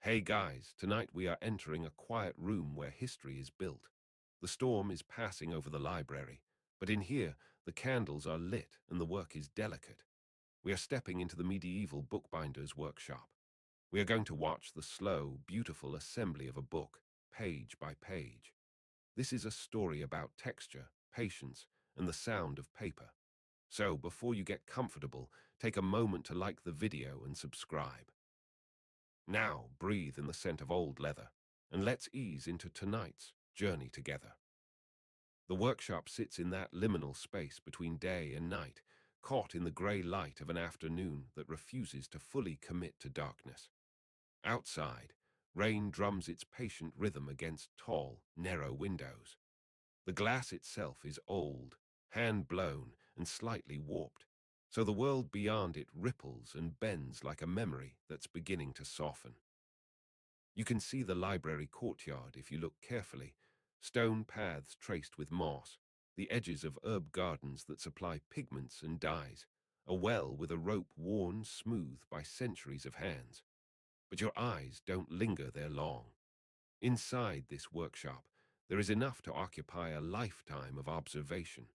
Hey guys, tonight we are entering a quiet room where history is built. The storm is passing over the library, but in here the candles are lit and the work is delicate. We are stepping into the Medieval Bookbinder's workshop. We are going to watch the slow, beautiful assembly of a book, page by page. This is a story about texture, patience, and the sound of paper. So before you get comfortable, take a moment to like the video and subscribe. Now breathe in the scent of old leather, and let's ease into tonight's journey together. The workshop sits in that liminal space between day and night, caught in the grey light of an afternoon that refuses to fully commit to darkness. Outside, rain drums its patient rhythm against tall, narrow windows. The glass itself is old, hand-blown, and slightly warped, so the world beyond it ripples and bends like a memory that's beginning to soften. You can see the library courtyard if you look carefully, stone paths traced with moss, the edges of herb gardens that supply pigments and dyes, a well with a rope worn smooth by centuries of hands. But your eyes don't linger there long. Inside this workshop, there is enough to occupy a lifetime of observation.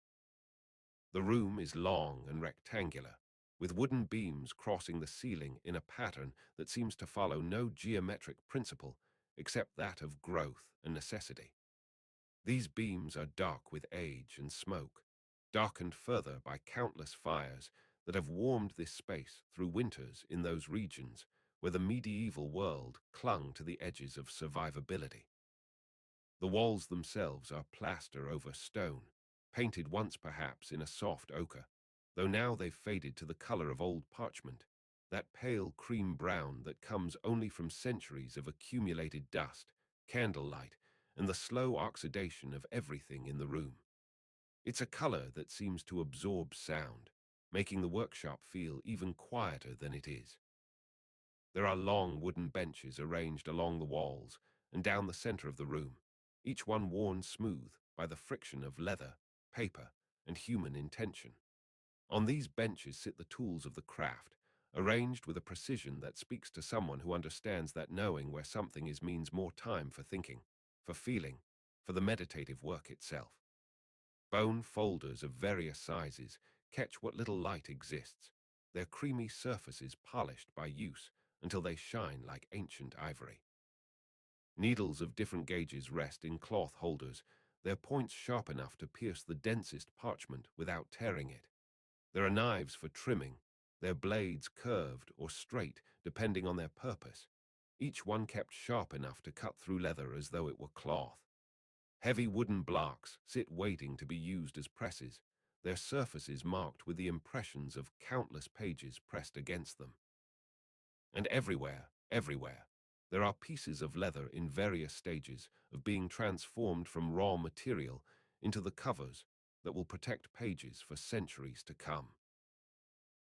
The room is long and rectangular, with wooden beams crossing the ceiling in a pattern that seems to follow no geometric principle except that of growth and necessity. These beams are dark with age and smoke, darkened further by countless fires that have warmed this space through winters in those regions where the medieval world clung to the edges of survivability. The walls themselves are plaster over stone, painted once perhaps in a soft ochre, though now they've faded to the color of old parchment, that pale cream brown that comes only from centuries of accumulated dust, candlelight, and the slow oxidation of everything in the room. It's a color that seems to absorb sound, making the workshop feel even quieter than it is. There are long wooden benches arranged along the walls and down the center of the room, each one worn smooth by the friction of leather, paper, and human intention. On these benches sit the tools of the craft, arranged with a precision that speaks to someone who understands that knowing where something is means more time for thinking, for feeling, for the meditative work itself. Bone folders of various sizes catch what little light exists, their creamy surfaces polished by use until they shine like ancient ivory. Needles of different gauges rest in cloth holders, their points sharp enough to pierce the densest parchment without tearing it. There are knives for trimming, their blades curved or straight depending on their purpose, each one kept sharp enough to cut through leather as though it were cloth. Heavy wooden blocks sit waiting to be used as presses, their surfaces marked with the impressions of countless pages pressed against them. And everywhere, there are pieces of leather in various stages of being transformed from raw material into the covers that will protect pages for centuries to come.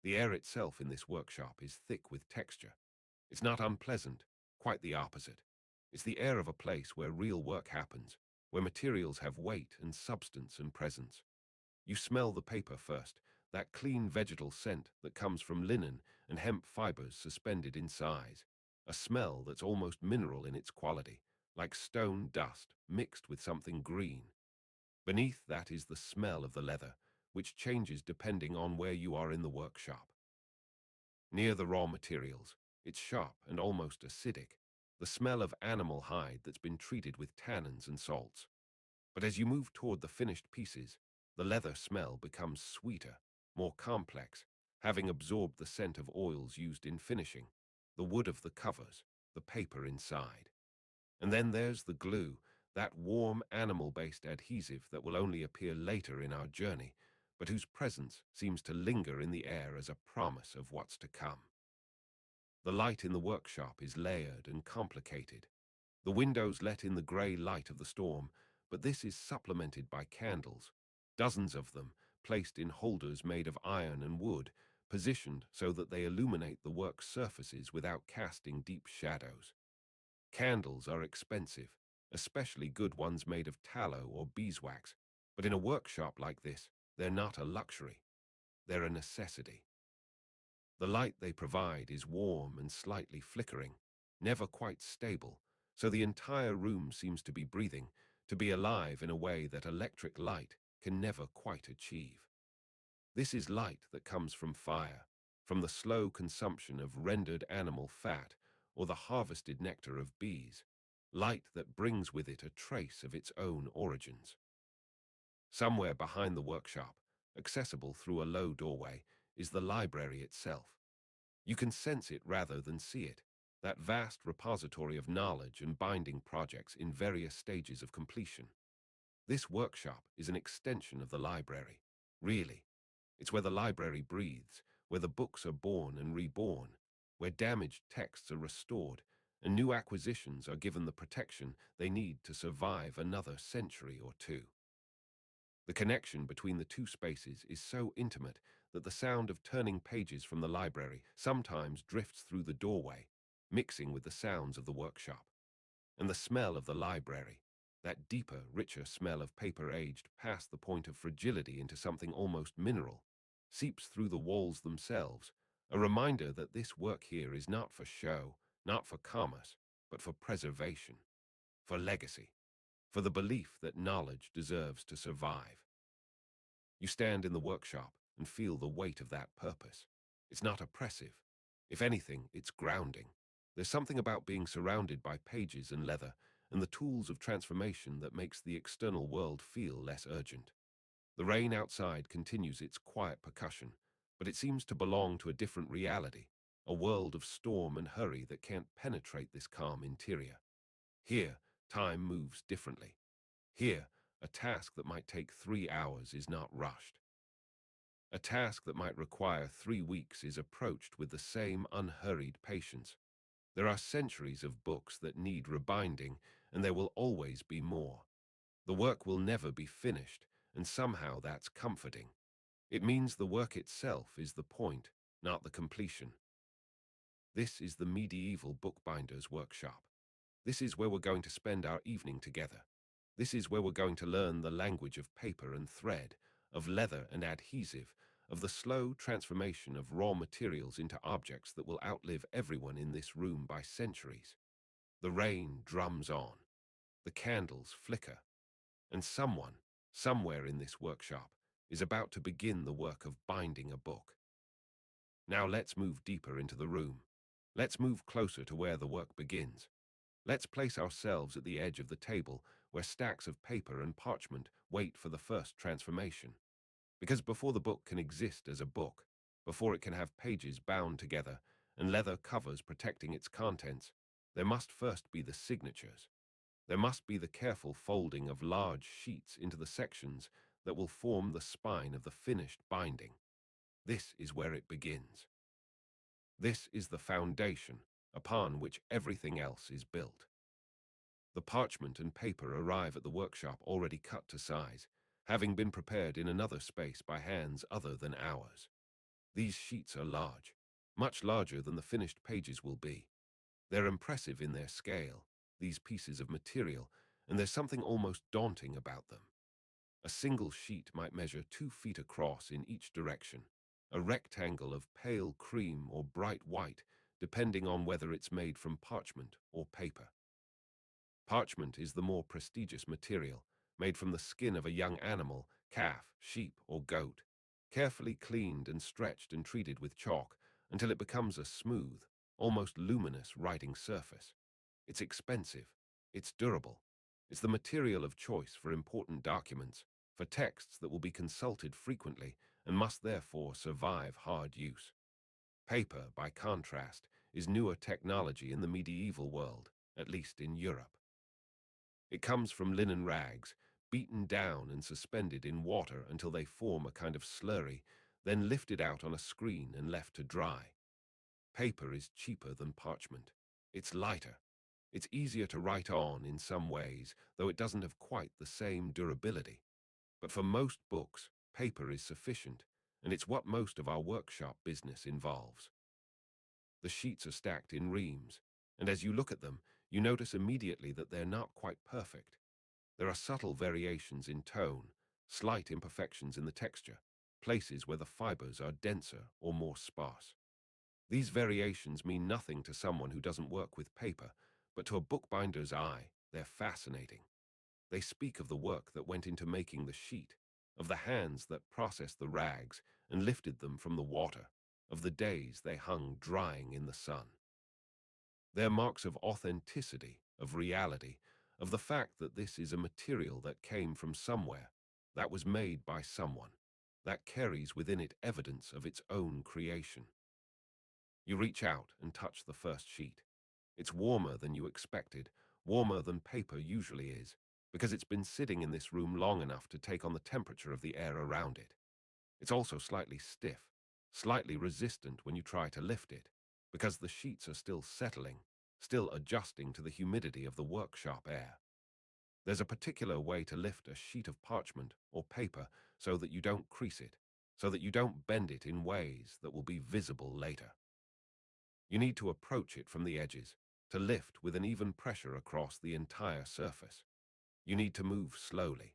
The air itself in this workshop is thick with texture. It's not unpleasant, quite the opposite. It's the air of a place where real work happens, where materials have weight and substance and presence. You smell the paper first, that clean vegetal scent that comes from linen and hemp fibers suspended in size, a smell that's almost mineral in its quality, like stone dust mixed with something green. Beneath that is the smell of the leather, which changes depending on where you are in the workshop. Near the raw materials, it's sharp and almost acidic, the smell of animal hide that's been treated with tannins and salts. But as you move toward the finished pieces, the leather smell becomes sweeter, more complex, having absorbed the scent of oils used in finishing, the wood of the covers, the paper inside. And then there's the glue, that warm animal-based adhesive that will only appear later in our journey, but whose presence seems to linger in the air as a promise of what's to come. The light in the workshop is layered and complicated. The windows let in the grey light of the storm, but this is supplemented by candles, dozens of them, placed in holders made of iron and wood, positioned so that they illuminate the work's surfaces without casting deep shadows. Candles are expensive, especially good ones made of tallow or beeswax, but in a workshop like this, they're not a luxury, they're a necessity. The light they provide is warm and slightly flickering, never quite stable, so the entire room seems to be breathing, to be alive in a way that electric light can never quite achieve. This is light that comes from fire, from the slow consumption of rendered animal fat or the harvested nectar of bees, light that brings with it a trace of its own origins. Somewhere behind the workshop, accessible through a low doorway, is the library itself. You can sense it rather than see it, that vast repository of knowledge and binding projects in various stages of completion. This workshop is an extension of the library. Really, it's where the library breathes, where the books are born and reborn, where damaged texts are restored, and new acquisitions are given the protection they need to survive another century or two. The connection between the two spaces is so intimate that the sound of turning pages from the library sometimes drifts through the doorway, mixing with the sounds of the workshop. And the smell of the library, that deeper, richer smell of paper aged past the point of fragility into something almost mineral, seeps through the walls themselves, a reminder that this work here is not for show, not for commerce, but for preservation, for legacy, for the belief that knowledge deserves to survive. You stand in the workshop and feel the weight of that purpose. It's not oppressive. If anything, it's grounding. There's something about being surrounded by pages and leather and the tools of transformation that makes the external world feel less urgent. The rain outside continues its quiet percussion, but it seems to belong to a different reality, a world of storm and hurry that can't penetrate this calm interior. Here, time moves differently. Here, a task that might take 3 hours is not rushed. A task that might require 3 weeks is approached with the same unhurried patience. There are centuries of books that need rebinding, and there will always be more. The work will never be finished, and somehow that's comforting. It means the work itself is the point, not the completion. This is the Medieval Bookbinder's workshop. This is where we're going to spend our evening together. This is where we're going to learn the language of paper and thread, of leather and adhesive, of the slow transformation of raw materials into objects that will outlive everyone in this room by centuries. The rain drums on. The candles flicker. And someone, somewhere in this workshop, is about to begin the work of binding a book. Now let's move deeper into the room. Let's move closer to where the work begins. Let's place ourselves at the edge of the table where stacks of paper and parchment wait for the first transformation. Because before the book can exist as a book, before it can have pages bound together and leather covers protecting its contents, there must first be the signatures. There must be the careful folding of large sheets into the sections that will form the spine of the finished binding. This is where it begins. This is the foundation upon which everything else is built. The parchment and paper arrive at the workshop already cut to size, having been prepared in another space by hands other than ours. These sheets are large, much larger than the finished pages will be. They're impressive in their scale, these pieces of material, and there's something almost daunting about them. A single sheet might measure 2 feet across in each direction, a rectangle of pale cream or bright white, depending on whether it's made from parchment or paper. Parchment is the more prestigious material, made from the skin of a young animal, calf, sheep, or goat, carefully cleaned and stretched and treated with chalk until it becomes a smooth, almost luminous writing surface. It's expensive. It's durable. It's the material of choice for important documents, for texts that will be consulted frequently and must therefore survive hard use. Paper, by contrast, is newer technology in the medieval world, at least in Europe. It comes from linen rags, beaten down and suspended in water until they form a kind of slurry, then lifted out on a screen and left to dry. Paper is cheaper than parchment. It's lighter. It's easier to write on in some ways, though it doesn't have quite the same durability. But for most books, paper is sufficient, and it's what most of our workshop business involves. The sheets are stacked in reams, and as you look at them, you notice immediately that they're not quite perfect. There are subtle variations in tone, slight imperfections in the texture, places where the fibers are denser or more sparse. These variations mean nothing to someone who doesn't work with paper, but to a bookbinder's eye, they're fascinating. They speak of the work that went into making the sheet, of the hands that processed the rags and lifted them from the water, of the days they hung drying in the sun. They're marks of authenticity, of reality, of the fact that this is a material that came from somewhere, that was made by someone, that carries within it evidence of its own creation. You reach out and touch the first sheet. It's warmer than you expected, warmer than paper usually is, because it's been sitting in this room long enough to take on the temperature of the air around it. It's also slightly stiff, slightly resistant when you try to lift it, because the sheets are still settling, still adjusting to the humidity of the workshop air. There's a particular way to lift a sheet of parchment or paper so that you don't crease it, so that you don't bend it in ways that will be visible later. You need to approach it from the edges, to lift with an even pressure across the entire surface. You need to move slowly.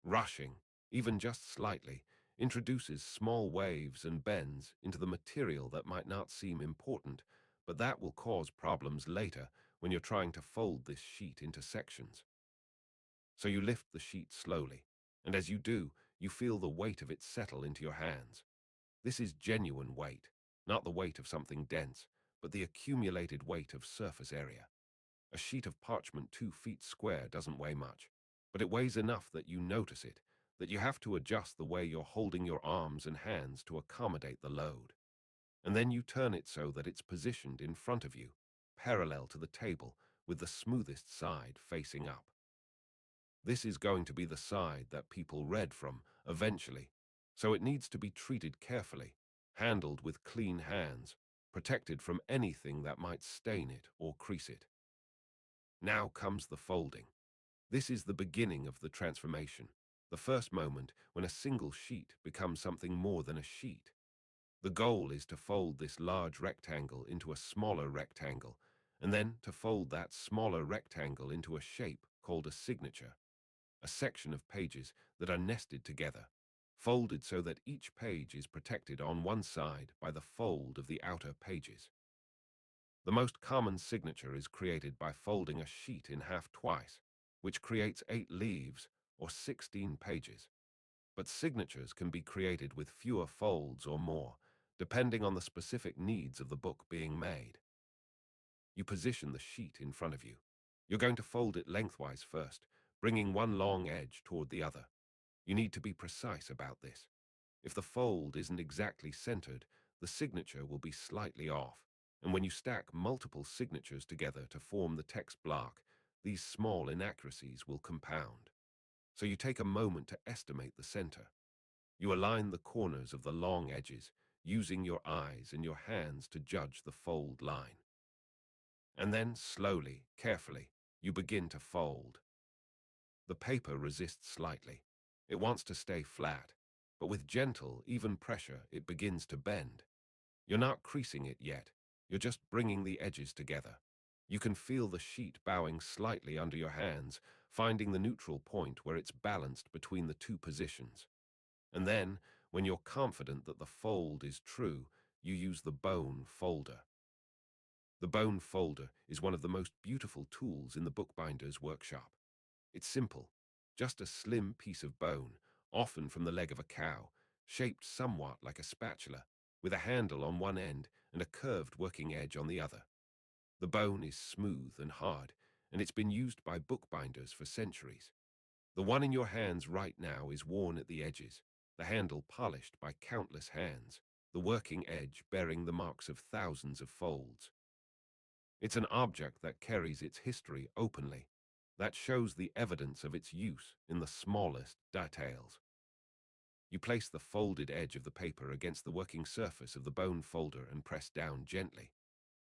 Rushing, even just slightly, introduces small waves and bends into the material that might not seem important, but that will cause problems later when you're trying to fold this sheet into sections. So you lift the sheet slowly, and as you do, you feel the weight of it settle into your hands. This is genuine weight, not the weight of something dense, but the accumulated weight of surface area. A sheet of parchment 2 feet square doesn't weigh much, but it weighs enough that you notice it, that you have to adjust the way you're holding your arms and hands to accommodate the load. And then you turn it so that it's positioned in front of you, parallel to the table, with the smoothest side facing up. This is going to be the side that people read from, eventually, so it needs to be treated carefully, handled with clean hands, protected from anything that might stain it or crease it. Now comes the folding. This is the beginning of the transformation, the first moment when a single sheet becomes something more than a sheet. The goal is to fold this large rectangle into a smaller rectangle, and then to fold that smaller rectangle into a shape called a signature, a section of pages that are nested together, folded so that each page is protected on one side by the fold of the outer pages. The most common signature is created by folding a sheet in half twice, which creates 8 leaves or 16 pages. But signatures can be created with fewer folds or more, depending on the specific needs of the book being made. You position the sheet in front of you. You're going to fold it lengthwise first, bringing one long edge toward the other. You need to be precise about this. If the fold isn't exactly centered, the signature will be slightly off, and when you stack multiple signatures together to form the text block, these small inaccuracies will compound. So you take a moment to estimate the center. You align the corners of the long edges, using your eyes and your hands to judge the fold line. And then, slowly, carefully, you begin to fold. The paper resists slightly. It wants to stay flat, but with gentle, even pressure, it begins to bend. You're not creasing it yet. You're just bringing the edges together. You can feel the sheet bowing slightly under your hands, finding the neutral point where it's balanced between the two positions. And then, when you're confident that the fold is true, you use the bone folder. The bone folder is one of the most beautiful tools in the bookbinder's workshop. It's simple, just a slim piece of bone, often from the leg of a cow, shaped somewhat like a spatula, with a handle on one end and a curved working edge on the other. The bone is smooth and hard, and it's been used by bookbinders for centuries. The one in your hands right now is worn at the edges, the handle polished by countless hands, the working edge bearing the marks of thousands of folds. It's an object that carries its history openly, that shows the evidence of its use in the smallest details. You place the folded edge of the paper against the working surface of the bone folder and press down gently.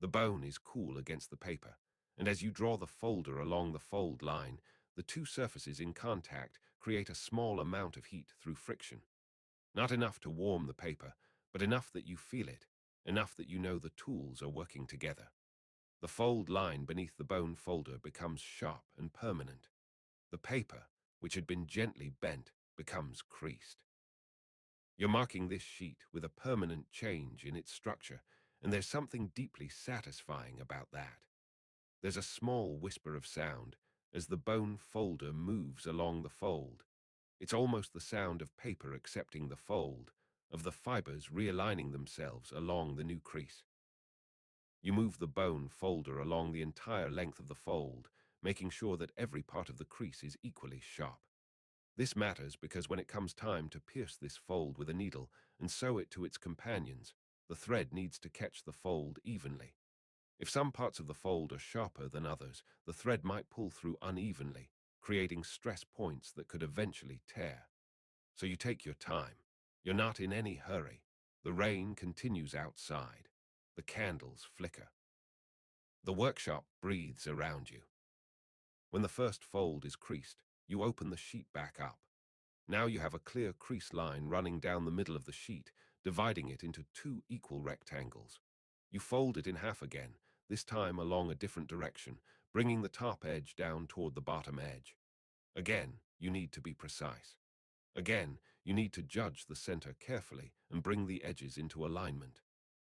The bone is cool against the paper, and as you draw the folder along the fold line, the two surfaces in contact create a small amount of heat through friction. Not enough to warm the paper, but enough that you feel it, enough that you know the tools are working together. The fold line beneath the bone folder becomes sharp and permanent. The paper, which had been gently bent, becomes creased. You're marking this sheet with a permanent change in its structure, and there's something deeply satisfying about that. There's a small whisper of sound as the bone folder moves along the fold. It's almost the sound of paper accepting the fold, of the fibers realigning themselves along the new crease. You move the bone folder along the entire length of the fold, making sure that every part of the crease is equally sharp. This matters because when it comes time to pierce this fold with a needle and sew it to its companions, the thread needs to catch the fold evenly. If some parts of the fold are sharper than others, the thread might pull through unevenly, creating stress points that could eventually tear. So you take your time. You're not in any hurry. The rain continues outside. The candles flicker. The workshop breathes around you. When the first fold is creased, you open the sheet back up. Now you have a clear crease line running down the middle of the sheet, dividing it into two equal rectangles. You fold it in half again, this time along a different direction, bringing the top edge down toward the bottom edge. Again, you need to be precise. Again, you need to judge the center carefully and bring the edges into alignment.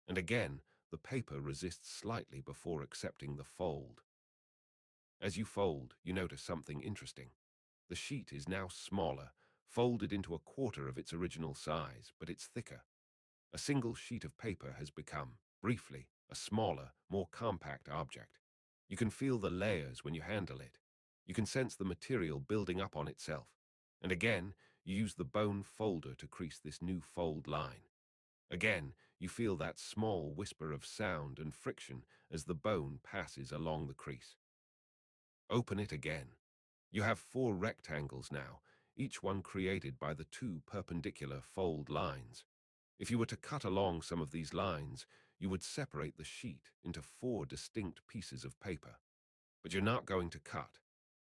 And again, the paper resists slightly before accepting the fold. As you fold, you notice something interesting. The sheet is now smaller, folded into a quarter of its original size, but it's thicker. A single sheet of paper has become, briefly, a smaller, more compact object. You can feel the layers when you handle it. You can sense the material building up on itself. And again, you use the bone folder to crease this new fold line. Again, you feel that small whisper of sound and friction as the bone passes along the crease. Open it again. You have four rectangles now, each one created by the two perpendicular fold lines. If you were to cut along some of these lines, you would separate the sheet into four distinct pieces of paper. But you're not going to cut.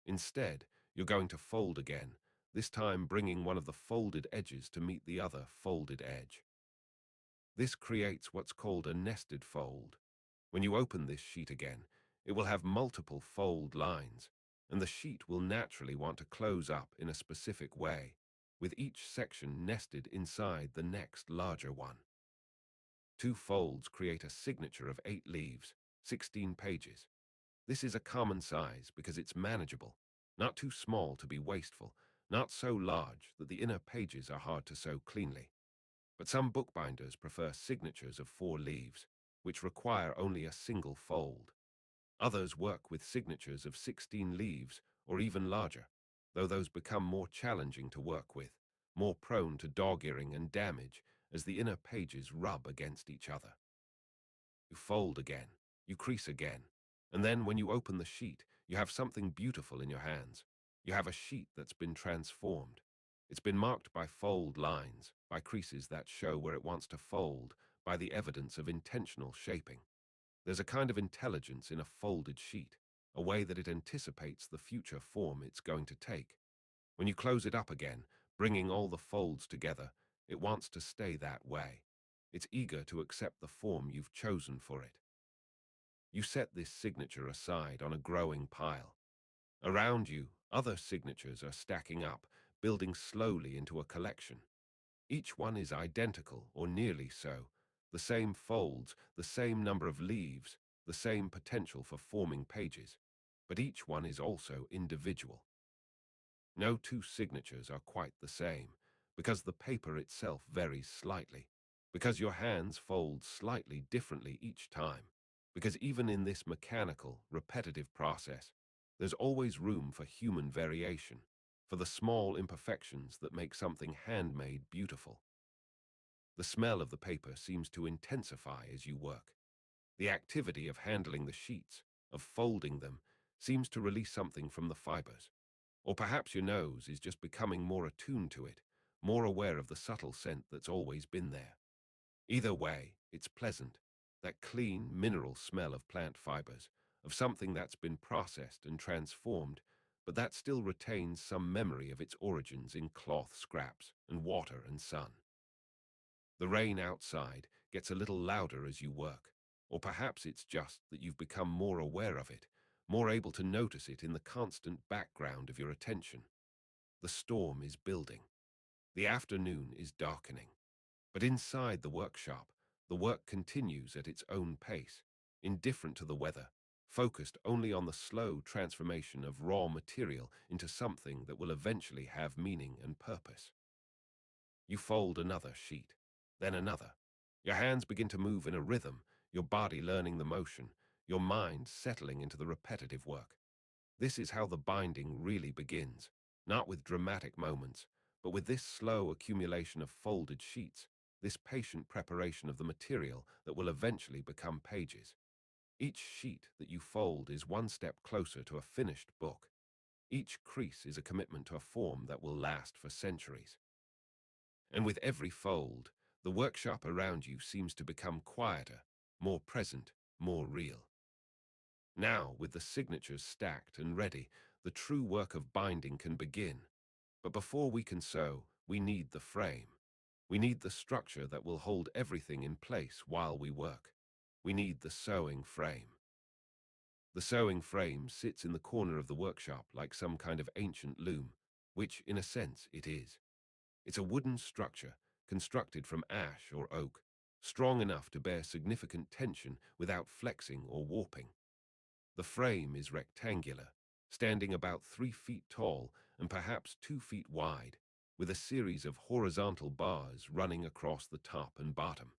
Instead, you're going to fold again, this time bringing one of the folded edges to meet the other folded edge. This creates what's called a nested fold. When you open this sheet again, it will have multiple fold lines, and the sheet will naturally want to close up in a specific way, with each section nested inside the next larger one. Two folds create a signature of 8 leaves, 16 pages. This is a common size because it's manageable, not too small to be wasteful, not so large that the inner pages are hard to sew cleanly. But some bookbinders prefer signatures of 4 leaves, which require only a single fold. Others work with signatures of 16 leaves or even larger, though those become more challenging to work with, more prone to dog-earing and damage as the inner pages rub against each other. You fold again, you crease again, and then when you open the sheet, you have something beautiful in your hands. You have a sheet that's been transformed. It's been marked by fold lines, by creases that show where it wants to fold, by the evidence of intentional shaping. There's a kind of intelligence in a folded sheet, a way that it anticipates the future form it's going to take. When you close it up again, bringing all the folds together, it wants to stay that way. It's eager to accept the form you've chosen for it. You set this signature aside on a growing pile. Around you, other signatures are stacking up, building slowly into a collection. Each one is identical, or nearly so. The same folds, the same number of leaves, the same potential for forming pages. But each one is also individual. No two signatures are quite the same, because the paper itself varies slightly, because your hands fold slightly differently each time, because even in this mechanical, repetitive process, there's always room for human variation, for the small imperfections that make something handmade beautiful. The smell of the paper seems to intensify as you work. The activity of handling the sheets, of folding them, seems to release something from the fibers. Or perhaps your nose is just becoming more attuned to it, more aware of the subtle scent that's always been there. Either way, it's pleasant, that clean, mineral smell of plant fibers, of something that's been processed and transformed, but that still retains some memory of its origins in cloth scraps and water and sun. The rain outside gets a little louder as you work, or perhaps it's just that you've become more aware of it, more able to notice it in the constant background of your attention. The storm is building. The afternoon is darkening. But inside the workshop, The work continues at its own pace, indifferent to the weather, focused only on the slow transformation of raw material into something that will eventually have meaning and purpose. You fold another sheet, then another. Your hands begin to move in a rhythm, your body learning the motion, your mind settling into the repetitive work. This is how the binding really begins, not with dramatic moments, but with this slow accumulation of folded sheets, this patient preparation of the material that will eventually become pages. Each sheet that you fold is one step closer to a finished book. Each crease is a commitment to a form that will last for centuries. And with every fold, the workshop around you seems to become quieter, more present, more real. Now, with the signatures stacked and ready, the true work of binding can begin. But before we can sew, we need the frame. We need the structure that will hold everything in place while we work. We need the sewing frame. The sewing frame sits in the corner of the workshop like some kind of ancient loom, which, in a sense, it is. It's a wooden structure, constructed from ash or oak, strong enough to bear significant tension without flexing or warping. The frame is rectangular, standing about 3 feet tall and perhaps 2 feet wide, with a series of horizontal bars running across the top and bottom.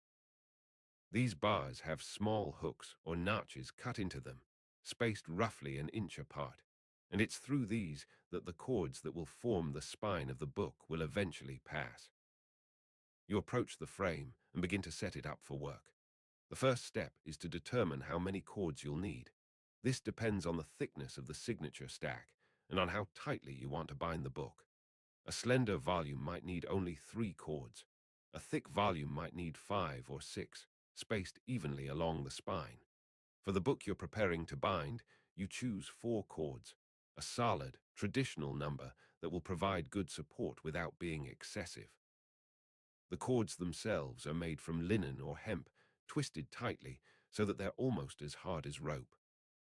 These bars have small hooks or notches cut into them, spaced roughly an inch apart, and it's through these that the cords that will form the spine of the book will eventually pass. You approach the frame and begin to set it up for work. The first step is to determine how many cords you'll need. This depends on the thickness of the signature stack and on how tightly you want to bind the book. A slender volume might need only 3 cords. A thick volume might need 5 or 6, spaced evenly along the spine. For the book you're preparing to bind, you choose 4 cords, a solid, traditional number that will provide good support without being excessive. The cords themselves are made from linen or hemp, twisted tightly so that they're almost as hard as rope.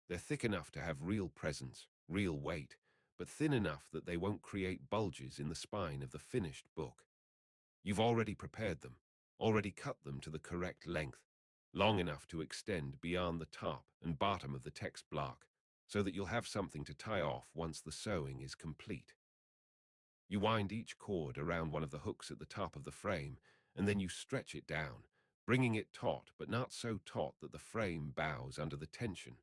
They're thick enough to have real presence, real weight, but thin enough that they won't create bulges in the spine of the finished book. You've already prepared them, already cut them to the correct length, long enough to extend beyond the top and bottom of the text block, so that you'll have something to tie off once the sewing is complete. You wind each cord around one of the hooks at the top of the frame, and then you stretch it down, bringing it taut but not so taut that the frame bows under the tension.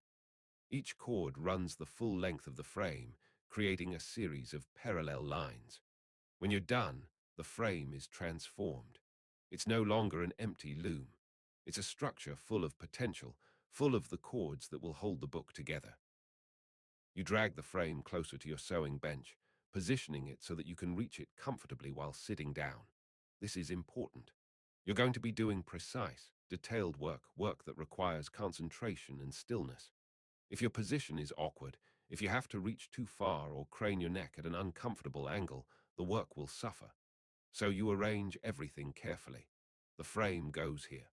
Each cord runs the full length of the frame, creating a series of parallel lines. When you're done, the frame is transformed. It's no longer an empty loom. It's a structure full of potential, full of the cords that will hold the book together. You drag the frame closer to your sewing bench, positioning it so that you can reach it comfortably while sitting down. This is important. You're going to be doing precise, detailed work that requires concentration and stillness. If your position is awkward, if you have to reach too far or crane your neck at an uncomfortable angle, the work will suffer. So you arrange everything carefully. The frame goes here.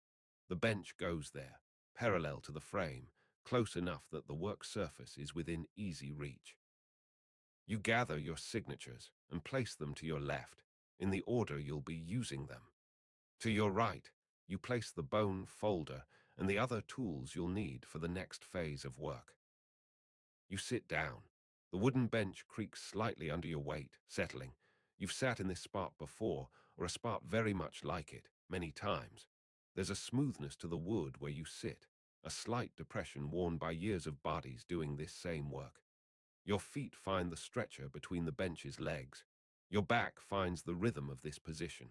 The bench goes there, parallel to the frame, close enough that the work surface is within easy reach. You gather your signatures and place them to your left, in the order you'll be using them. To your right, you place the bone folder and the other tools you'll need for the next phase of work. You sit down. The wooden bench creaks slightly under your weight, settling. You've sat in this spot before, or a spot very much like it, many times. There's a smoothness to the wood where you sit, a slight depression worn by years of bodies doing this same work. Your feet find the stretcher between the bench's legs. Your back finds the rhythm of this position.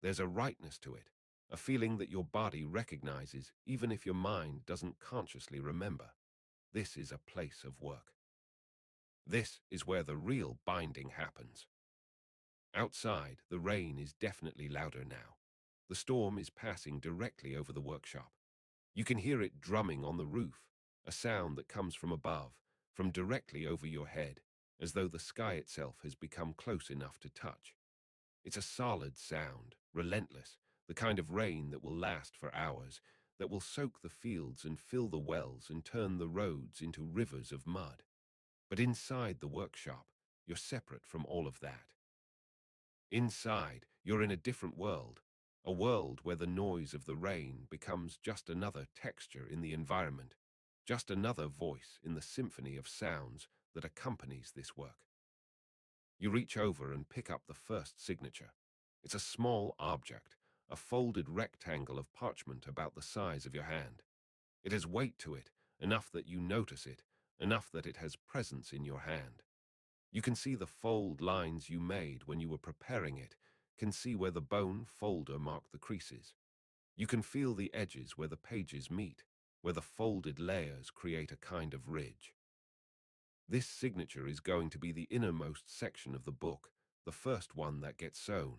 There's a rightness to it, a feeling that your body recognizes even if your mind doesn't consciously remember. This is a place of work. This is where the real binding happens. Outside, the rain is definitely louder now. The storm is passing directly over the workshop. You can hear it drumming on the roof, a sound that comes from above, from directly over your head, as though the sky itself has become close enough to touch. It's a solid sound, relentless, the kind of rain that will last for hours, that will soak the fields and fill the wells and turn the roads into rivers of mud. But inside the workshop, you're separate from all of that. Inside, you're in a different world, A world where the noise of the rain becomes just another texture in the environment, just another voice in the symphony of sounds that accompanies this work. You reach over and pick up the first signature. It's a small object, a folded rectangle of parchment about the size of your hand. It has weight to it, enough that you notice it, enough that it has presence in your hand. You can see the fold lines you made when you were preparing it, can see where the bone folder marked the creases. You can feel the edges where the pages meet, where the folded layers create a kind of ridge. This signature is going to be the innermost section of the book, the first one that gets sewn.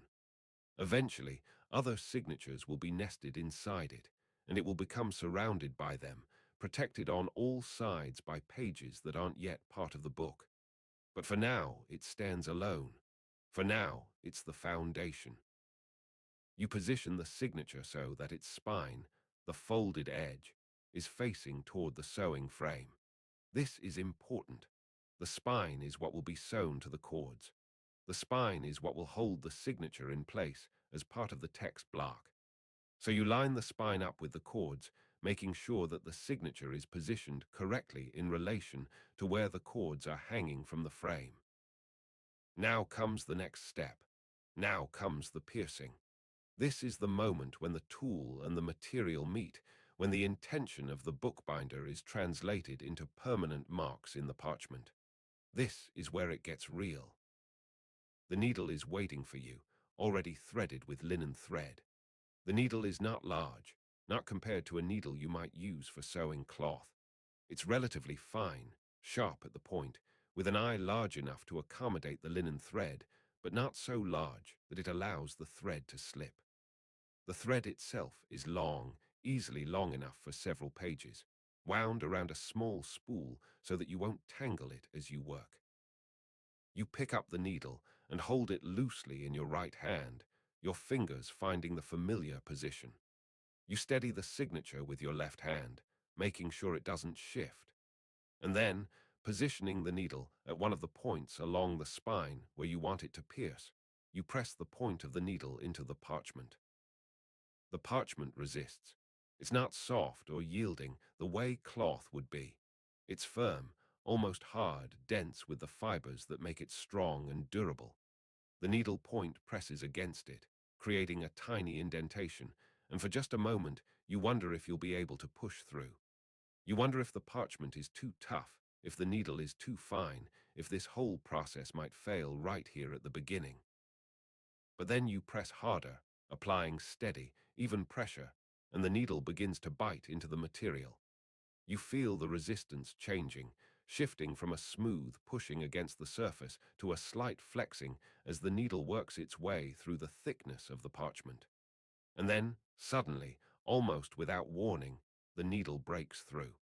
Eventually, other signatures will be nested inside it, and it will become surrounded by them, protected on all sides by pages that aren't yet part of the book. But for now, it stands alone. For now, it's the foundation. You position the signature so that its spine, the folded edge, is facing toward the sewing frame. This is important. The spine is what will be sewn to the cords. The spine is what will hold the signature in place as part of the text block. So you line the spine up with the cords, making sure that the signature is positioned correctly in relation to where the cords are hanging from the frame. Now comes the next step. Now comes the piercing. This is the moment when the tool and the material meet, when the intention of the bookbinder is translated into permanent marks in the parchment. This is where it gets real. The needle is waiting for you, already threaded with linen thread. The needle is not large, not compared to a needle you might use for sewing cloth. It's relatively fine, sharp at the point, with an eye large enough to accommodate the linen thread, but not so large that it allows the thread to slip. The thread itself is long, easily long enough for several pages, wound around a small spool so that you won't tangle it as you work. You pick up the needle and hold it loosely in your right hand, your fingers finding the familiar position. You steady the signature with your left hand, making sure it doesn't shift. And then, positioning the needle at one of the points along the spine where you want it to pierce, you press the point of the needle into the parchment. The parchment resists. It's not soft or yielding the way cloth would be. It's firm, almost hard, dense with the fibers that make it strong and durable. The needle point presses against it, creating a tiny indentation, and for just a moment you wonder if you'll be able to push through. You wonder if the parchment is too tough, if the needle is too fine, if this whole process might fail right here at the beginning. But then you press harder, applying steady, even pressure, and the needle begins to bite into the material. You feel the resistance changing, shifting from a smooth pushing against the surface to a slight flexing as the needle works its way through the thickness of the parchment. And then, suddenly, almost without warning, the needle breaks through.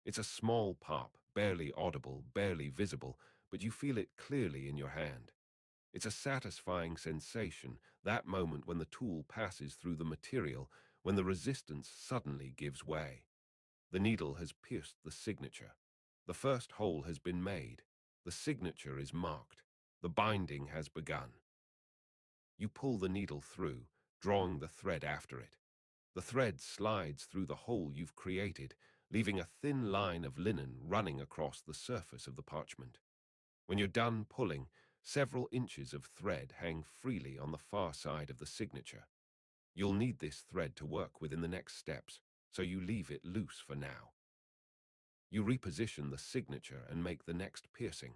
It's a small pop, barely audible, barely visible, but you feel it clearly in your hand. It's a satisfying sensation, that moment when the tool passes through the material, when the resistance suddenly gives way. The needle has pierced the signature. The first hole has been made. The signature is marked. The binding has begun. You pull the needle through, drawing the thread after it. The thread slides through the hole you've created, leaving a thin line of linen running across the surface of the parchment. When you're done pulling, several inches of thread hang freely on the far side of the signature. You'll need this thread to work with in the next steps, so you leave it loose for now. You reposition the signature and make the next piercing.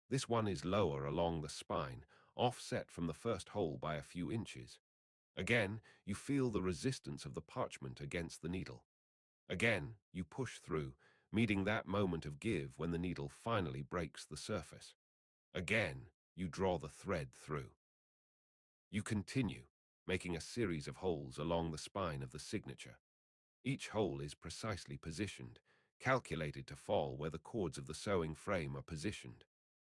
This one is lower along the spine, offset from the first hole by a few inches. Again, you feel the resistance of the parchment against the needle. Again, you push through, meeting that moment of give when the needle finally breaks the surface. Again, you draw the thread through. You continue, making a series of holes along the spine of the signature. Each hole is precisely positioned, calculated to fall where the cords of the sewing frame are positioned.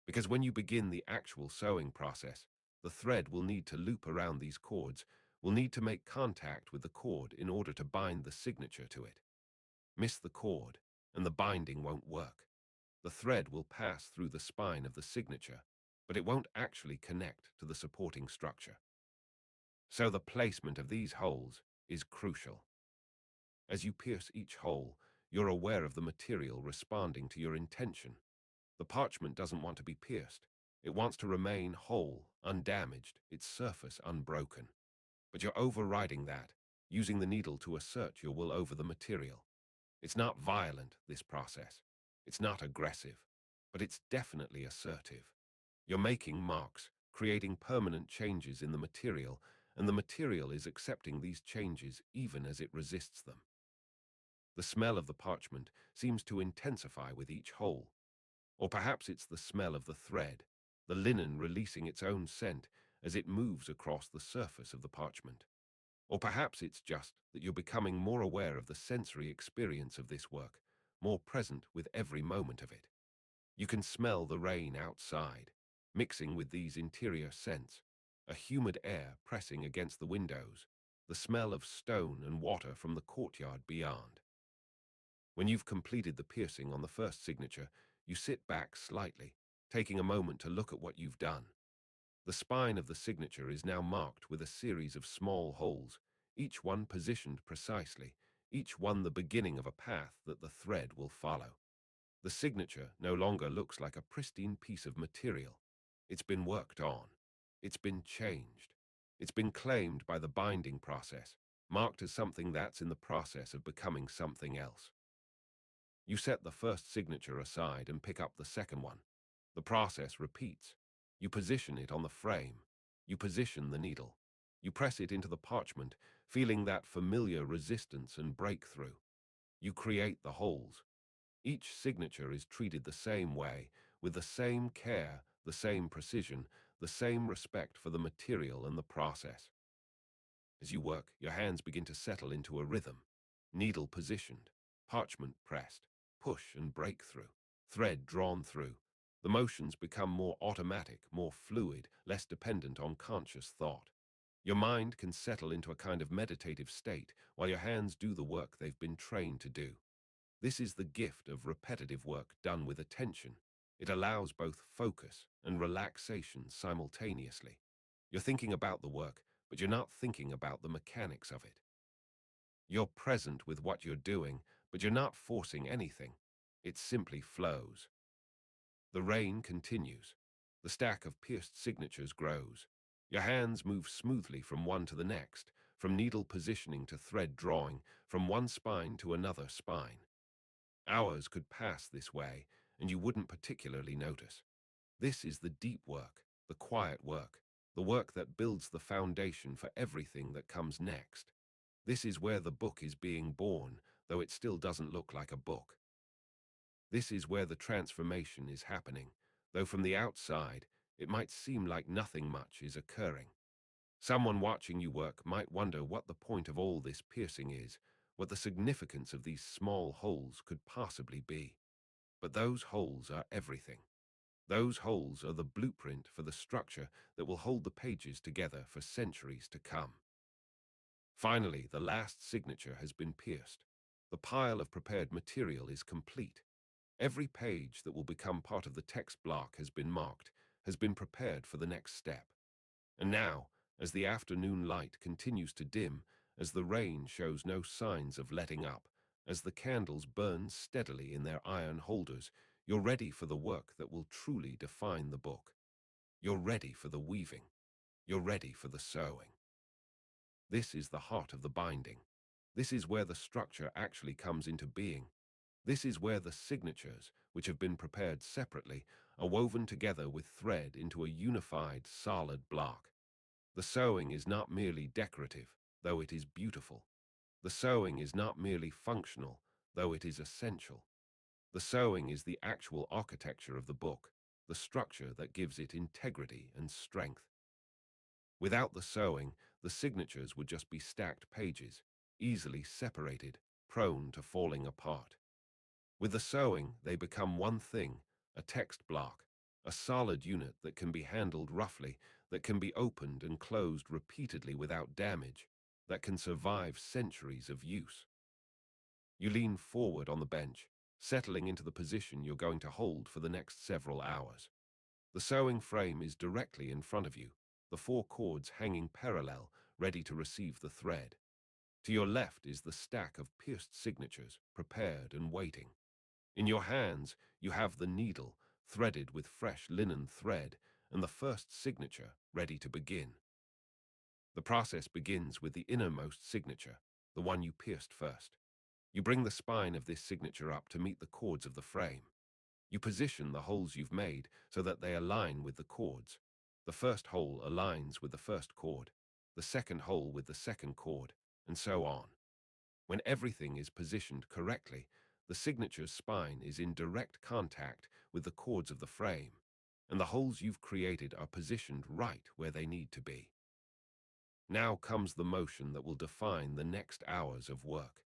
Because when you begin the actual sewing process, the thread will need to loop around these cords, will need to make contact with the cord in order to bind the signature to it. Miss the cord, and the binding won't work. The thread will pass through the spine of the signature, but it won't actually connect to the supporting structure. So the placement of these holes is crucial. As you pierce each hole, you're aware of the material responding to your intention. The parchment doesn't want to be pierced. It wants to remain whole, undamaged, its surface unbroken. But you're overriding that, using the needle to assert your will over the material. It's not violent, this process. It's not aggressive, but it's definitely assertive. You're making marks, creating permanent changes in the material, and the material is accepting these changes even as it resists them. The smell of the parchment seems to intensify with each hole. Or perhaps it's the smell of the thread, the linen releasing its own scent as it moves across the surface of the parchment. Or perhaps it's just that you're becoming more aware of the sensory experience of this work, more present with every moment of it. You can smell the rain outside, mixing with these interior scents, a humid air pressing against the windows, the smell of stone and water from the courtyard beyond. When you've completed the piercing on the first signature, you sit back slightly, taking a moment to look at what you've done. The spine of the signature is now marked with a series of small holes, each one positioned precisely, each one the beginning of a path that the thread will follow. The signature no longer looks like a pristine piece of material. It's been worked on. It's been changed. It's been claimed by the binding process, marked as something that's in the process of becoming something else. You set the first signature aside and pick up the second one. The process repeats. You position it on the frame. You position the needle. You press it into the parchment, feeling that familiar resistance and breakthrough. You create the holes. Each signature is treated the same way, with the same care, the same precision, the same respect for the material and the process. As you work, your hands begin to settle into a rhythm. Needle positioned, parchment pressed, push and break through, thread drawn through. The motions become more automatic, more fluid, less dependent on conscious thought. Your mind can settle into a kind of meditative state while your hands do the work they've been trained to do. This is the gift of repetitive work done with attention. It allows both focus and relaxation simultaneously. You're thinking about the work, but you're not thinking about the mechanics of it. You're present with what you're doing, but you're not forcing anything. It simply flows. The rain continues. The stack of pierced signatures grows. Your hands move smoothly from one to the next, from needle positioning to thread drawing, from one spine to another spine. Hours could pass this way, and you wouldn't particularly notice. This is the deep work, the quiet work, the work that builds the foundation for everything that comes next. This is where the book is being born, though it still doesn't look like a book. This is where the transformation is happening, though from the outside, it might seem like nothing much is occurring. Someone watching you work might wonder what the point of all this piercing is, what the significance of these small holes could possibly be. But those holes are everything. Those holes are the blueprint for the structure that will hold the pages together for centuries to come. Finally, the last signature has been pierced. The pile of prepared material is complete. Every page that will become part of the text block has been marked, has been prepared for the next step. And now, as the afternoon light continues to dim, as the rain shows no signs of letting up, as the candles burn steadily in their iron holders, you're ready for the work that will truly define the book. You're ready for the weaving. You're ready for the sewing. This is the heart of the binding. This is where the structure actually comes into being. This is where the signatures, which have been prepared separately, are woven together with thread into a unified, solid block. The sewing is not merely decorative, though it is beautiful. The sewing is not merely functional, though it is essential. The sewing is the actual architecture of the book, the structure that gives it integrity and strength. Without the sewing, the signatures would just be stacked pages, easily separated, prone to falling apart. With the sewing, they become one thing, a text block, a solid unit that can be handled roughly, that can be opened and closed repeatedly without damage, that can survive centuries of use. You lean forward on the bench, settling into the position you're going to hold for the next several hours. The sewing frame is directly in front of you, the four cords hanging parallel, ready to receive the thread. To your left is the stack of pierced signatures, prepared and waiting. In your hands, you have the needle, threaded with fresh linen thread, and the first signature ready to begin. The process begins with the innermost signature, the one you pierced first. You bring the spine of this signature up to meet the chords of the frame. You position the holes you've made so that they align with the chords. The first hole aligns with the first chord, the second hole with the second chord, and so on. When everything is positioned correctly, the signature's spine is in direct contact with the chords of the frame, and the holes you've created are positioned right where they need to be. Now comes the motion that will define the next hours of work.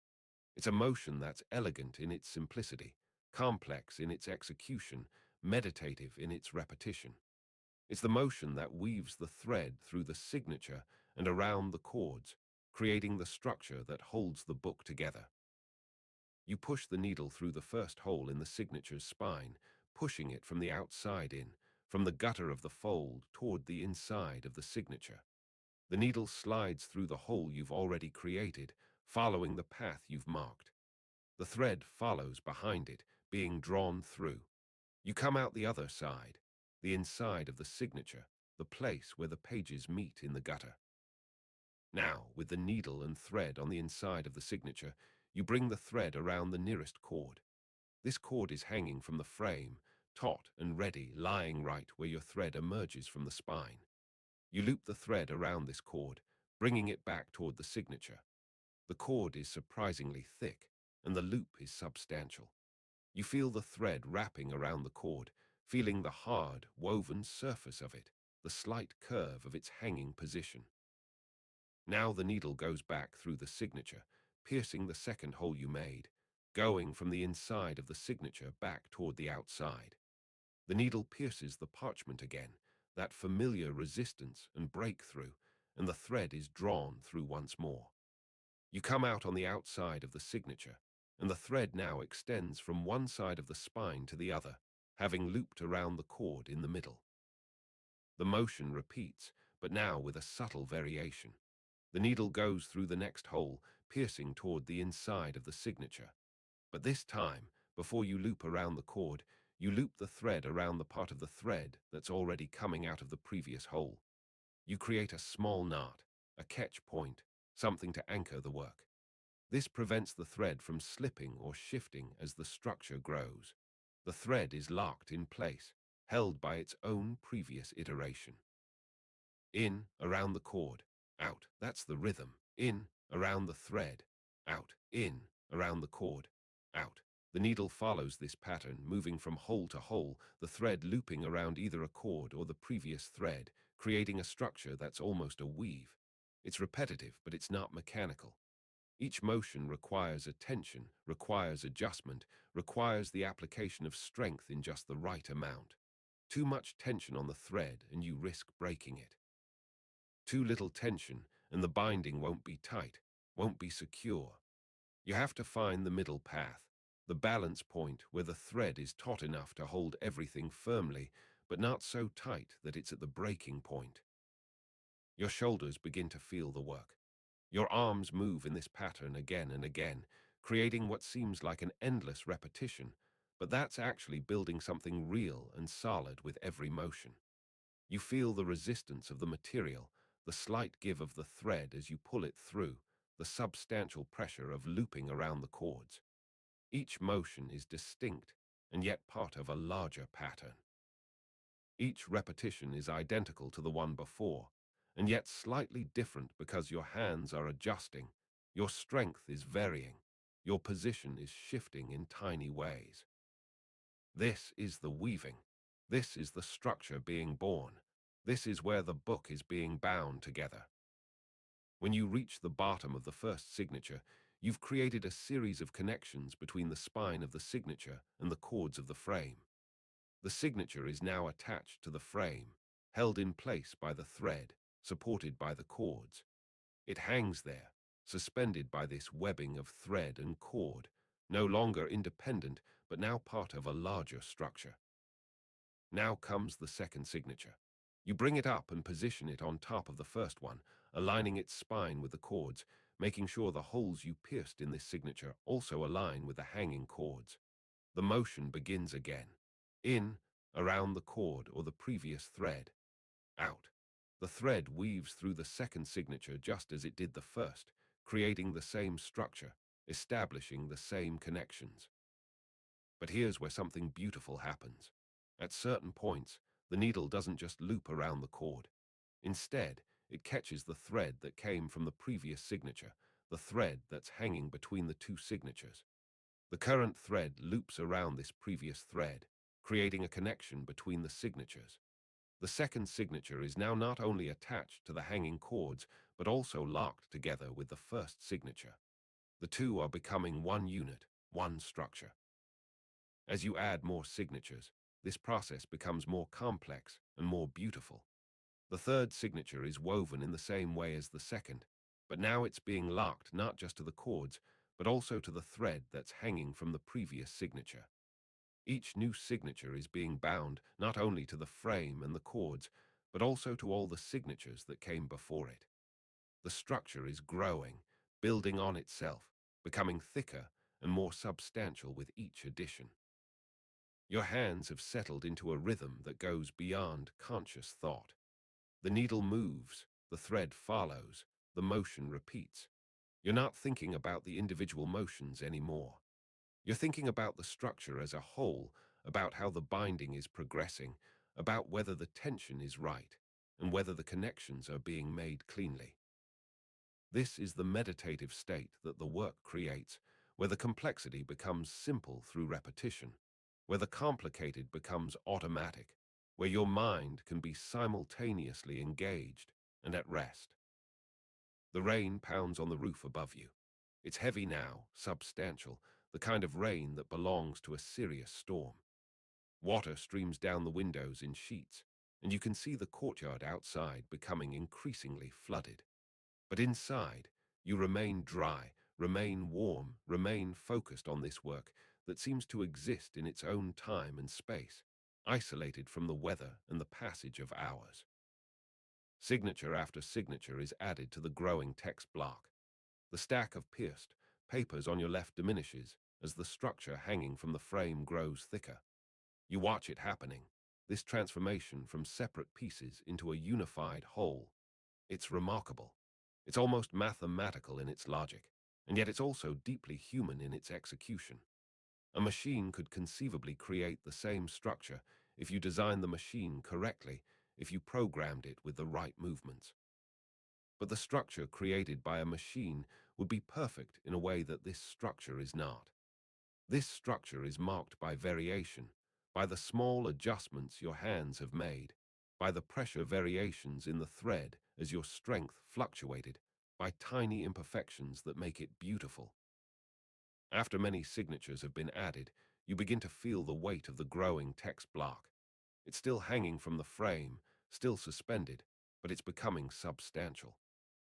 It's a motion that's elegant in its simplicity, complex in its execution, meditative in its repetition. It's the motion that weaves the thread through the signature and around the chords, creating the structure that holds the book together. You push the needle through the first hole in the signature's spine, pushing it from the outside in, from the gutter of the fold toward the inside of the signature. The needle slides through the hole you've already created, following the path you've marked. The thread follows behind it, being drawn through. You come out the other side, the inside of the signature, the place where the pages meet in the gutter. Now, with the needle and thread on the inside of the signature, you bring the thread around the nearest cord. This cord is hanging from the frame, taut and ready, lying right where your thread emerges from the spine. You loop the thread around this cord, bringing it back toward the signature. The cord is surprisingly thick, and the loop is substantial. You feel the thread wrapping around the cord, feeling the hard, woven surface of it, the slight curve of its hanging position. Now the needle goes back through the signature, piercing the second hole you made, going from the inside of the signature back toward the outside. The needle pierces the parchment again, that familiar resistance and breakthrough, and the thread is drawn through once more. You come out on the outside of the signature, and the thread now extends from one side of the spine to the other, having looped around the cord in the middle. The motion repeats, but now with a subtle variation. The needle goes through the next hole, piercing toward the inside of the signature. But this time, before you loop around the cord, you loop the thread around the part of the thread that's already coming out of the previous hole. You create a small knot, a catch point, something to anchor the work. This prevents the thread from slipping or shifting as the structure grows. The thread is locked in place, held by its own previous iteration. In, around the cord, out, that's the rhythm. In, around the thread, out, in, around the cord, out. The needle follows this pattern, moving from hole to hole, the thread looping around either a cord or the previous thread, creating a structure that's almost a weave. It's repetitive, but it's not mechanical. Each motion requires attention, requires adjustment, requires the application of strength in just the right amount. Too much tension on the thread and you risk breaking it. Too little tension and the binding won't be tight, won't be secure. You have to find the middle path, the balance point where the thread is taut enough to hold everything firmly, but not so tight that it's at the breaking point. Your shoulders begin to feel the work. Your arms move in this pattern again and again, creating what seems like an endless repetition, but that's actually building something real and solid with every motion. You feel the resistance of the material, the slight give of the thread as you pull it through, the substantial pressure of looping around the cords. Each motion is distinct and yet part of a larger pattern. Each repetition is identical to the one before, and yet slightly different because your hands are adjusting, your strength is varying, your position is shifting in tiny ways. This is the weaving. This is the structure being born. This is where the book is being bound together. When you reach the bottom of the first signature, you've created a series of connections between the spine of the signature and the chords of the frame. The signature is now attached to the frame, held in place by the thread, supported by the cords. It hangs there, suspended by this webbing of thread and cord, no longer independent, but now part of a larger structure. Now comes the second signature. You bring it up and position it on top of the first one, aligning its spine with the cords, making sure the holes you pierced in this signature also align with the hanging cords. The motion begins again. In, around the cord or the previous thread. Out. The thread weaves through the second signature just as it did the first, creating the same structure, establishing the same connections. But here's where something beautiful happens. At certain points, the needle doesn't just loop around the cord. Instead, it catches the thread that came from the previous signature, the thread that's hanging between the two signatures. The current thread loops around this previous thread, creating a connection between the signatures. The second signature is now not only attached to the hanging cords, but also locked together with the first signature. The two are becoming one unit, one structure. As you add more signatures, this process becomes more complex and more beautiful. The third signature is woven in the same way as the second, but now it's being locked not just to the cords, but also to the thread that's hanging from the previous signature. Each new signature is being bound not only to the frame and the cords, but also to all the signatures that came before it. The structure is growing, building on itself, becoming thicker and more substantial with each addition. Your hands have settled into a rhythm that goes beyond conscious thought. The needle moves, the thread follows, the motion repeats. You're not thinking about the individual motions anymore. You're thinking about the structure as a whole, about how the binding is progressing, about whether the tension is right, and whether the connections are being made cleanly. This is the meditative state that the work creates, where the complexity becomes simple through repetition, where the complicated becomes automatic, where your mind can be simultaneously engaged and at rest. The rain pounds on the roof above you. It's heavy now, substantial, the kind of rain that belongs to a serious storm. Water streams down the windows in sheets, and you can see the courtyard outside becoming increasingly flooded. But inside, you remain dry, remain warm, remain focused on this work that seems to exist in its own time and space, isolated from the weather and the passage of hours. Signature after signature is added to the growing text block. The stack of pierced papers on your left diminishes as the structure hanging from the frame grows thicker. You watch it happening, this transformation from separate pieces into a unified whole. It's remarkable. It's almost mathematical in its logic, and yet it's also deeply human in its execution. A machine could conceivably create the same structure if you designed the machine correctly, if you programmed it with the right movements. But the structure created by a machine would be perfect in a way that this structure is not. This structure is marked by variation, by the small adjustments your hands have made, by the pressure variations in the thread as your strength fluctuated, by tiny imperfections that make it beautiful. After many signatures have been added, you begin to feel the weight of the growing text block. It's still hanging from the frame, still suspended, but it's becoming substantial.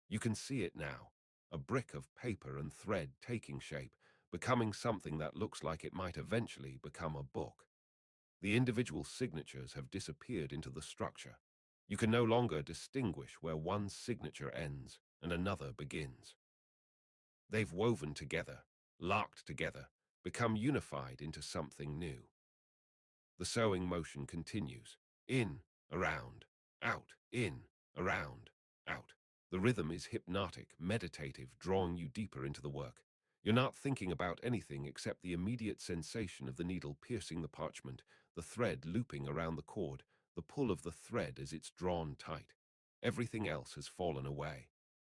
You can see it now, a brick of paper and thread taking shape, becoming something that looks like it might eventually become a book. The individual signatures have disappeared into the structure. You can no longer distinguish where one signature ends and another begins. They've woven together, locked together, become unified into something new. The sewing motion continues. In, around, out, in, around, out. The rhythm is hypnotic, meditative, drawing you deeper into the work. You're not thinking about anything except the immediate sensation of the needle piercing the parchment, the thread looping around the cord, the pull of the thread as it's drawn tight. Everything else has fallen away.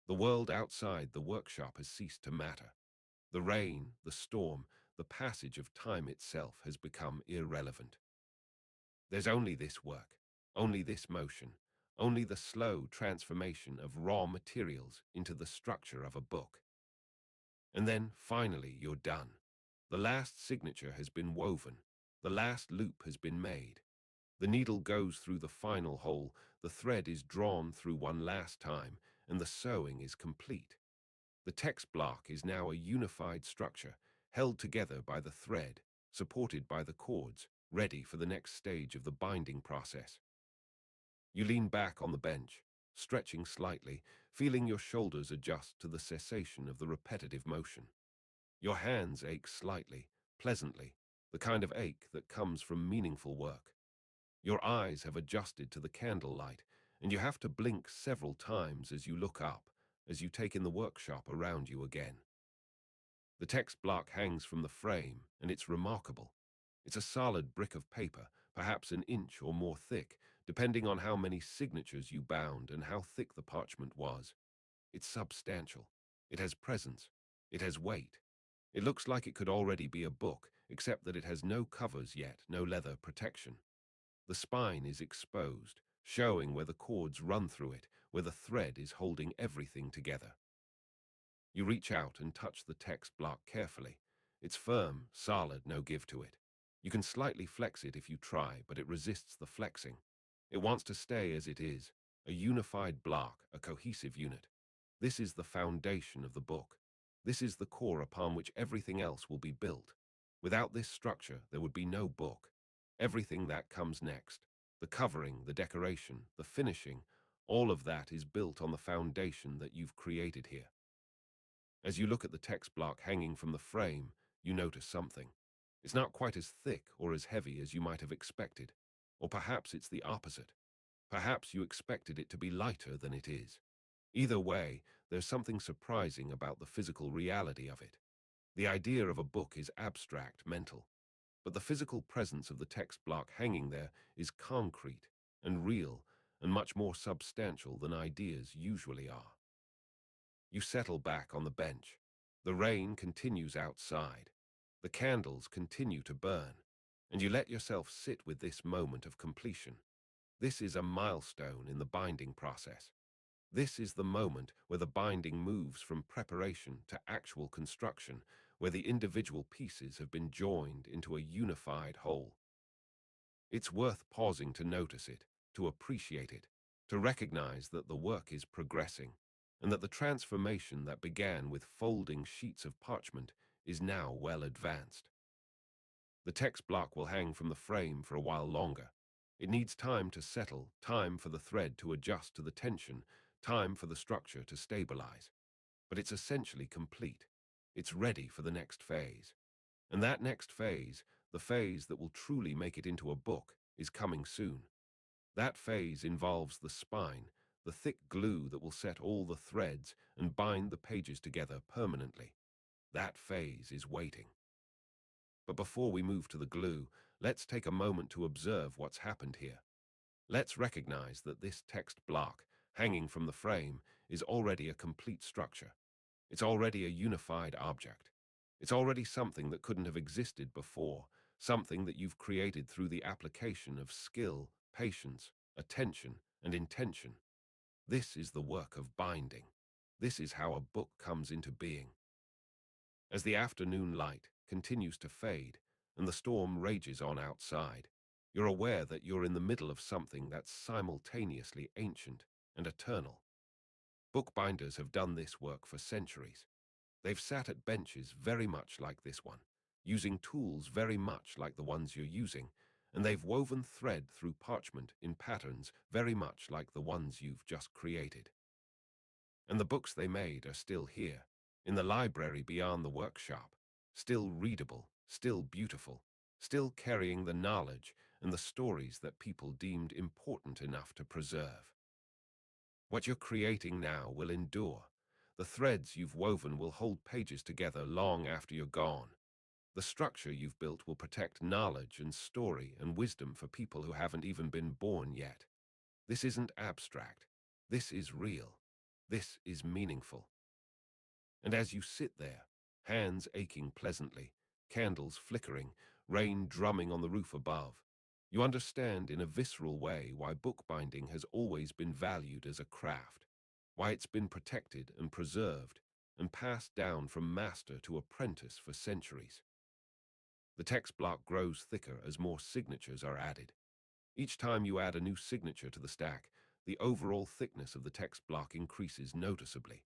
The world outside the workshop has ceased to matter. The rain, the storm, the passage of time itself has become irrelevant. There's only this work, only this motion, only the slow transformation of raw materials into the structure of a book. And then, finally, you're done. The last signature has been woven. The last loop has been made. The needle goes through the final hole, the thread is drawn through one last time, and the sewing is complete. The text block is now a unified structure, held together by the thread, supported by the cords, ready for the next stage of the binding process. You lean back on the bench, stretching slightly, feeling your shoulders adjust to the cessation of the repetitive motion. Your hands ache slightly, pleasantly, the kind of ache that comes from meaningful work. Your eyes have adjusted to the candlelight, and you have to blink several times as you look up, as you take in the workshop around you again. The text block hangs from the frame, and it's remarkable. It's a solid brick of paper, perhaps an inch or more thick, depending on how many signatures you bound and how thick the parchment was. It's substantial. It has presence. It has weight. It looks like it could already be a book, except that it has no covers yet, no leather protection. The spine is exposed, showing where the cords run through it, where the thread is holding everything together. You reach out and touch the text block carefully. It's firm, solid, no give to it. You can slightly flex it if you try, but it resists the flexing. It wants to stay as it is, a unified block, a cohesive unit. This is the foundation of the book. This is the core upon which everything else will be built. Without this structure, there would be no book. Everything that comes next, the covering, the decoration, the finishing, all of that is built on the foundation that you've created here. As you look at the text block hanging from the frame, you notice something. It's not quite as thick or as heavy as you might have expected. Or perhaps it's the opposite. Perhaps you expected it to be lighter than it is. Either way, there's something surprising about the physical reality of it. The idea of a book is abstract, mental. But the physical presence of the text block hanging there is concrete and real and much more substantial than ideas usually are. You settle back on the bench. The rain continues outside. The candles continue to burn. And you let yourself sit with this moment of completion. This is a milestone in the binding process. This is the moment where the binding moves from preparation to actual construction, where the individual pieces have been joined into a unified whole. It's worth pausing to notice it, to appreciate it, to recognize that the work is progressing, and that the transformation that began with folding sheets of parchment is now well advanced. The text block will hang from the frame for a while longer. It needs time to settle, time for the thread to adjust to the tension, time for the structure to stabilize. But it's essentially complete. It's ready for the next phase. And that next phase, the phase that will truly make it into a book, is coming soon. That phase involves the spine, the thick glue that will set all the threads and bind the pages together permanently. That phase is waiting. But before we move to the glue, let's take a moment to observe what's happened here. Let's recognize that this text block, hanging from the frame, is already a complete structure. It's already a unified object. It's already something that couldn't have existed before, something that you've created through the application of skill, patience, attention, and intention. This is the work of binding. This is how a book comes into being. As the afternoon light continues to fade and the storm rages on outside, you're aware that you're in the middle of something that's simultaneously ancient and eternal. Bookbinders have done this work for centuries. They've sat at benches very much like this one, using tools very much like the ones you're using, and they've woven thread through parchment in patterns very much like the ones you've just created. And the books they made are still here, in the library beyond the workshop, still readable, still beautiful, still carrying the knowledge and the stories that people deemed important enough to preserve. What you're creating now will endure. The threads you've woven will hold pages together long after you're gone. The structure you've built will protect knowledge and story and wisdom for people who haven't even been born yet. This isn't abstract. This is real. This is meaningful. And as you sit there, hands aching pleasantly, candles flickering, rain drumming on the roof above, you understand in a visceral way why bookbinding has always been valued as a craft, why it's been protected and preserved and passed down from master to apprentice for centuries. The text block grows thicker as more signatures are added. Each time you add a new signature to the stack, the overall thickness of the text block increases noticeably.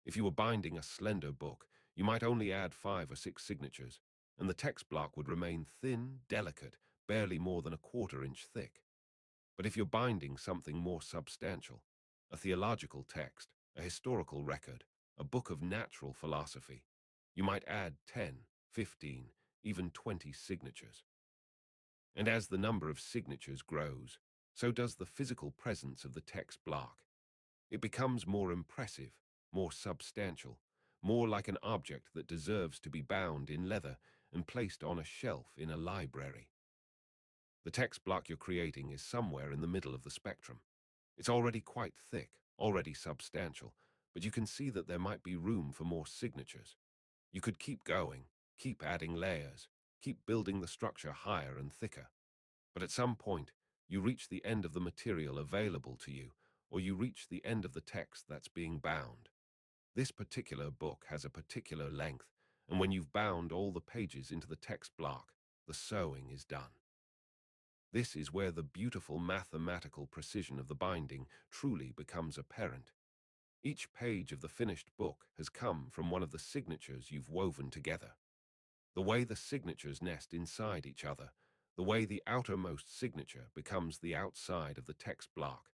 If you were binding a slender book, you might only add 5 or 6 signatures, and the text block would remain thin, delicate, barely more than a quarter-inch thick. But if you're binding something more substantial, a theological text, a historical record, a book of natural philosophy. You might add 10, 15, even 20 signatures. And as the number of signatures grows, so does the physical presence of the text block. It becomes more impressive, more substantial, more like an object that deserves to be bound in leather and placed on a shelf in a library. The text block you're creating is somewhere in the middle of the spectrum. It's already quite thick, already substantial, but you can see that there might be room for more signatures. You could keep going, keep adding layers, keep building the structure higher and thicker. But at some point, you reach the end of the material available to you, or you reach the end of the text that's being bound. This particular book has a particular length, and when you've bound all the pages into the text block, the sewing is done. This is where the beautiful mathematical precision of the binding truly becomes apparent. Each page of the finished book has come from one of the signatures you've woven together. The way the signatures nest inside each other, the way the outermost signature becomes the outside of the text block,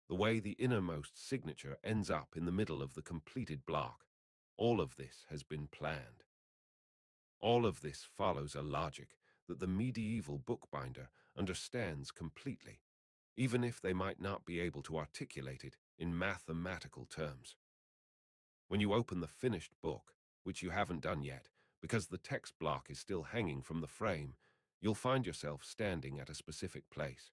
the way the innermost signature ends up in the middle of the completed block, all of this has been planned. All of this follows a logic that the medieval bookbinder understands completely, even if they might not be able to articulate it in mathematical terms. When you open the finished book, which you haven't done yet, because the text block is still hanging from the frame, you'll find yourself standing at a specific place.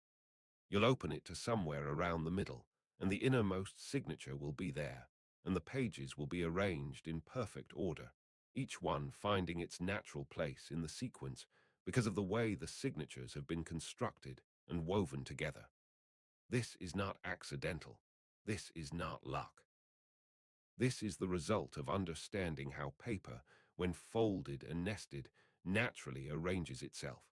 You'll open it to somewhere around the middle, and the innermost signature will be there, and the pages will be arranged in perfect order, each one finding its natural place in the sequence because of the way the signatures have been constructed and woven together. This is not accidental. This is not luck. This is the result of understanding how paper, when folded and nested, naturally arranges itself.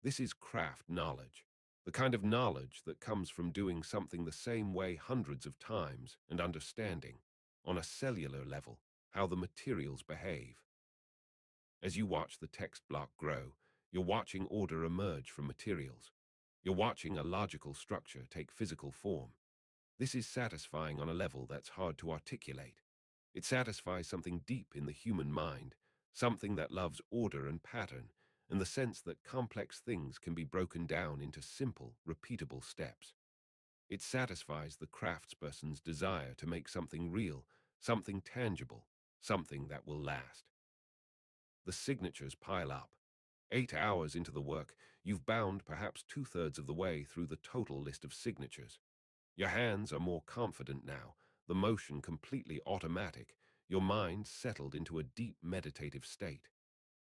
This is craft knowledge, the kind of knowledge that comes from doing something the same way hundreds of times and understanding, on a cellular level, how the materials behave. As you watch the text block grow, you're watching order emerge from materials. You're watching a logical structure take physical form. This is satisfying on a level that's hard to articulate. It satisfies something deep in the human mind, something that loves order and pattern, and the sense that complex things can be broken down into simple, repeatable steps. It satisfies the craftsperson's desire to make something real, something tangible, something that will last. The signatures pile up. 8 hours into the work, you've bound perhaps two-thirds of the way through the total list of signatures. Your hands are more confident now, the motion completely automatic, your mind settled into a deep meditative state.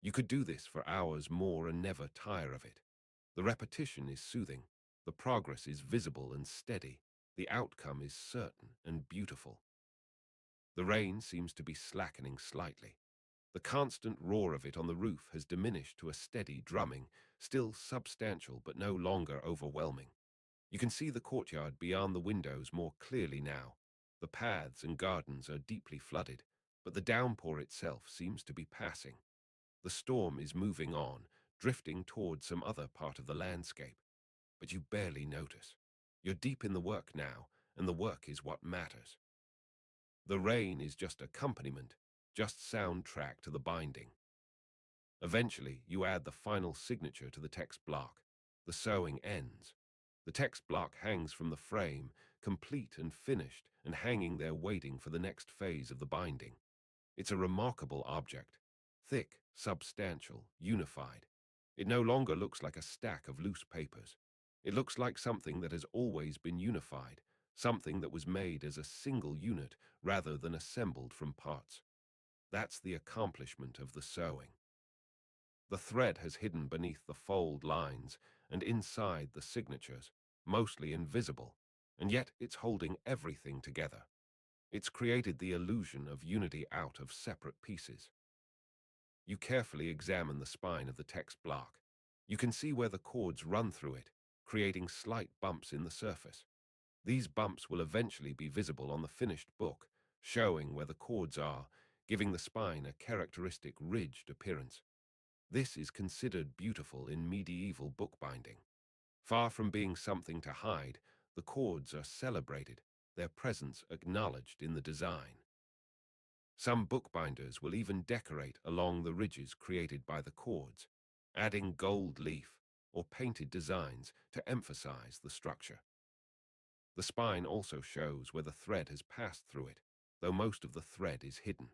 You could do this for hours more and never tire of it. The repetition is soothing, the progress is visible and steady, the outcome is certain and beautiful. The rain seems to be slackening slightly. The constant roar of it on the roof has diminished to a steady drumming, still substantial but no longer overwhelming. You can see the courtyard beyond the windows more clearly now. The paths and gardens are deeply flooded, but the downpour itself seems to be passing. The storm is moving on, drifting towards some other part of the landscape. But you barely notice. You're deep in the work now, and the work is what matters. The rain is just accompaniment, just soundtrack to the binding. Eventually, you add the final signature to the text block. The sewing ends. The text block hangs from the frame, complete and finished, and hanging there waiting for the next phase of the binding. It's a remarkable object. Thick, substantial, unified. It no longer looks like a stack of loose papers. It looks like something that has always been unified, something that was made as a single unit rather than assembled from parts. That's the accomplishment of the sewing. The thread has hidden beneath the fold lines and inside the signatures, mostly invisible, and yet it's holding everything together. It's created the illusion of unity out of separate pieces. You carefully examine the spine of the text block. You can see where the cords run through it, creating slight bumps in the surface. These bumps will eventually be visible on the finished book, showing where the cords are, giving the spine a characteristic ridged appearance. This is considered beautiful in medieval bookbinding. Far from being something to hide, the cords are celebrated. their presence acknowledged in the design. Some bookbinders will even decorate along the ridges created by the cords, adding gold leaf or painted designs to emphasize the structure. The spine also shows where the thread has passed through it, though most of the thread is hidden.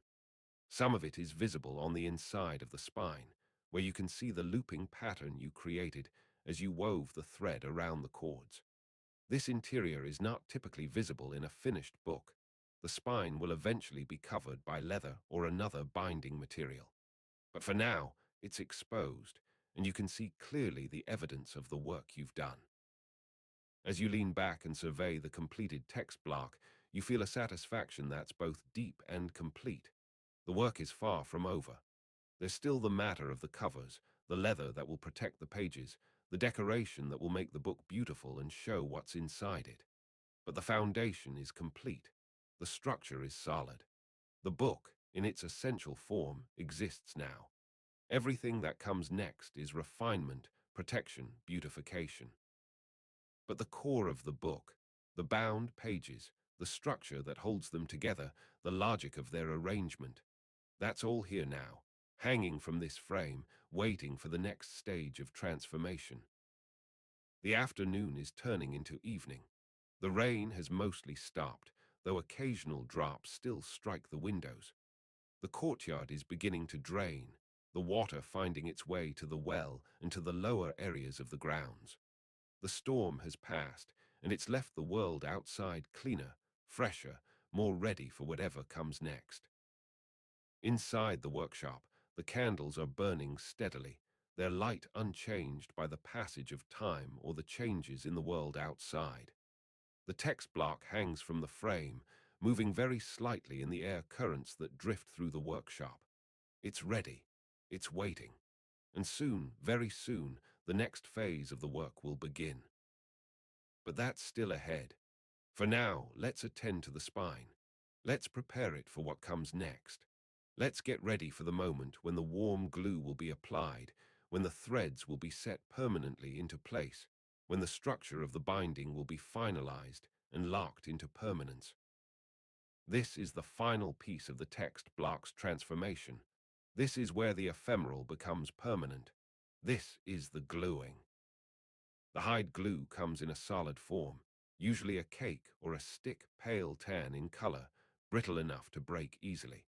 Some of it is visible on the inside of the spine, where you can see the looping pattern you created as you wove the thread around the cords. This interior is not typically visible in a finished book. The spine will eventually be covered by leather or another binding material. But for now, it's exposed, and you can see clearly the evidence of the work you've done. As you lean back and survey the completed text block, you feel a satisfaction that's both deep and complete. The work is far from over. There's still the matter of the covers, the leather that will protect the pages, the decoration that will make the book beautiful and show what's inside it. But the foundation is complete. The structure is solid. The book, in its essential form, exists now. Everything that comes next is refinement, protection, beautification. But the core of the book, the bound pages, the structure that holds them together, the logic of their arrangement, that's all here now, hanging from this frame, waiting for the next stage of transformation. The afternoon is turning into evening. The rain has mostly stopped, though occasional drops still strike the windows. The courtyard is beginning to drain, the water finding its way to the well and to the lower areas of the grounds. The storm has passed, and it's left the world outside cleaner, fresher, more ready for whatever comes next. Inside the workshop, the candles are burning steadily, their light unchanged by the passage of time or the changes in the world outside. The text block hangs from the frame, moving very slightly in the air currents that drift through the workshop. It's ready. It's waiting. And soon, very soon, the next phase of the work will begin. But that's still ahead. For now, let's attend to the spine. Let's prepare it for what comes next. Let's get ready for the moment when the warm glue will be applied, when the threads will be set permanently into place, when the structure of the binding will be finalized and locked into permanence. This is the final piece of the text block's transformation. This is where the ephemeral becomes permanent. This is the gluing. The hide glue comes in a solid form, usually a cake or a stick pale tan in color, brittle enough to break easily.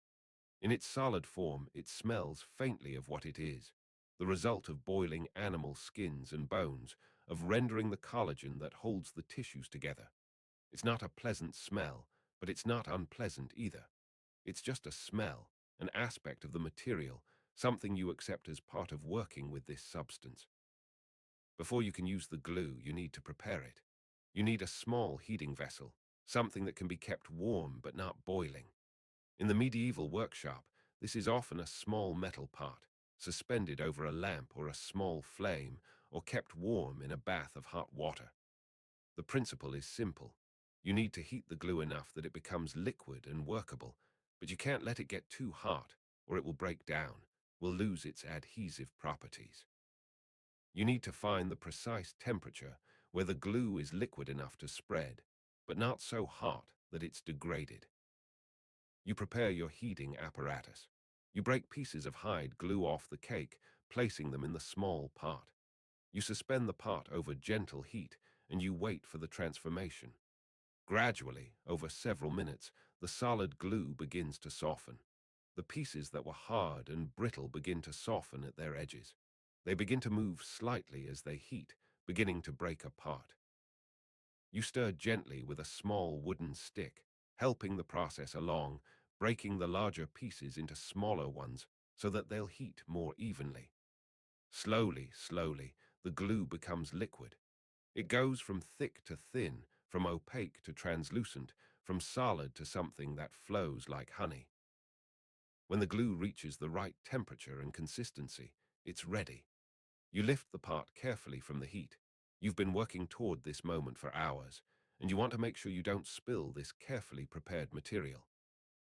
In its solid form, it smells faintly of what it is, the result of boiling animal skins and bones, of rendering the collagen that holds the tissues together. It's not a pleasant smell, but it's not unpleasant either. It's just a smell, an aspect of the material, something you accept as part of working with this substance. Before you can use the glue, you need to prepare it. You need a small heating vessel, something that can be kept warm but not boiling. In the medieval workshop, this is often a small metal pot, suspended over a lamp or a small flame, or kept warm in a bath of hot water. The principle is simple. You need to heat the glue enough that it becomes liquid and workable, but you can't let it get too hot, or it will break down, will lose its adhesive properties. You need to find the precise temperature where the glue is liquid enough to spread, but not so hot that it's degraded. You prepare your heating apparatus. You break pieces of hide glue off the cake, placing them in the small pot. You suspend the pot over gentle heat, and you wait for the transformation. Gradually, over several minutes, the solid glue begins to soften. The pieces that were hard and brittle begin to soften at their edges. They begin to move slightly as they heat, beginning to break apart. You stir gently with a small wooden stick, helping the process along, breaking the larger pieces into smaller ones so that they'll heat more evenly. Slowly, slowly, the glue becomes liquid. It goes from thick to thin, from opaque to translucent, from solid to something that flows like honey. When the glue reaches the right temperature and consistency, it's ready. You lift the pot carefully from the heat. You've been working toward this moment for hours, and you want to make sure you don't spill this carefully prepared material.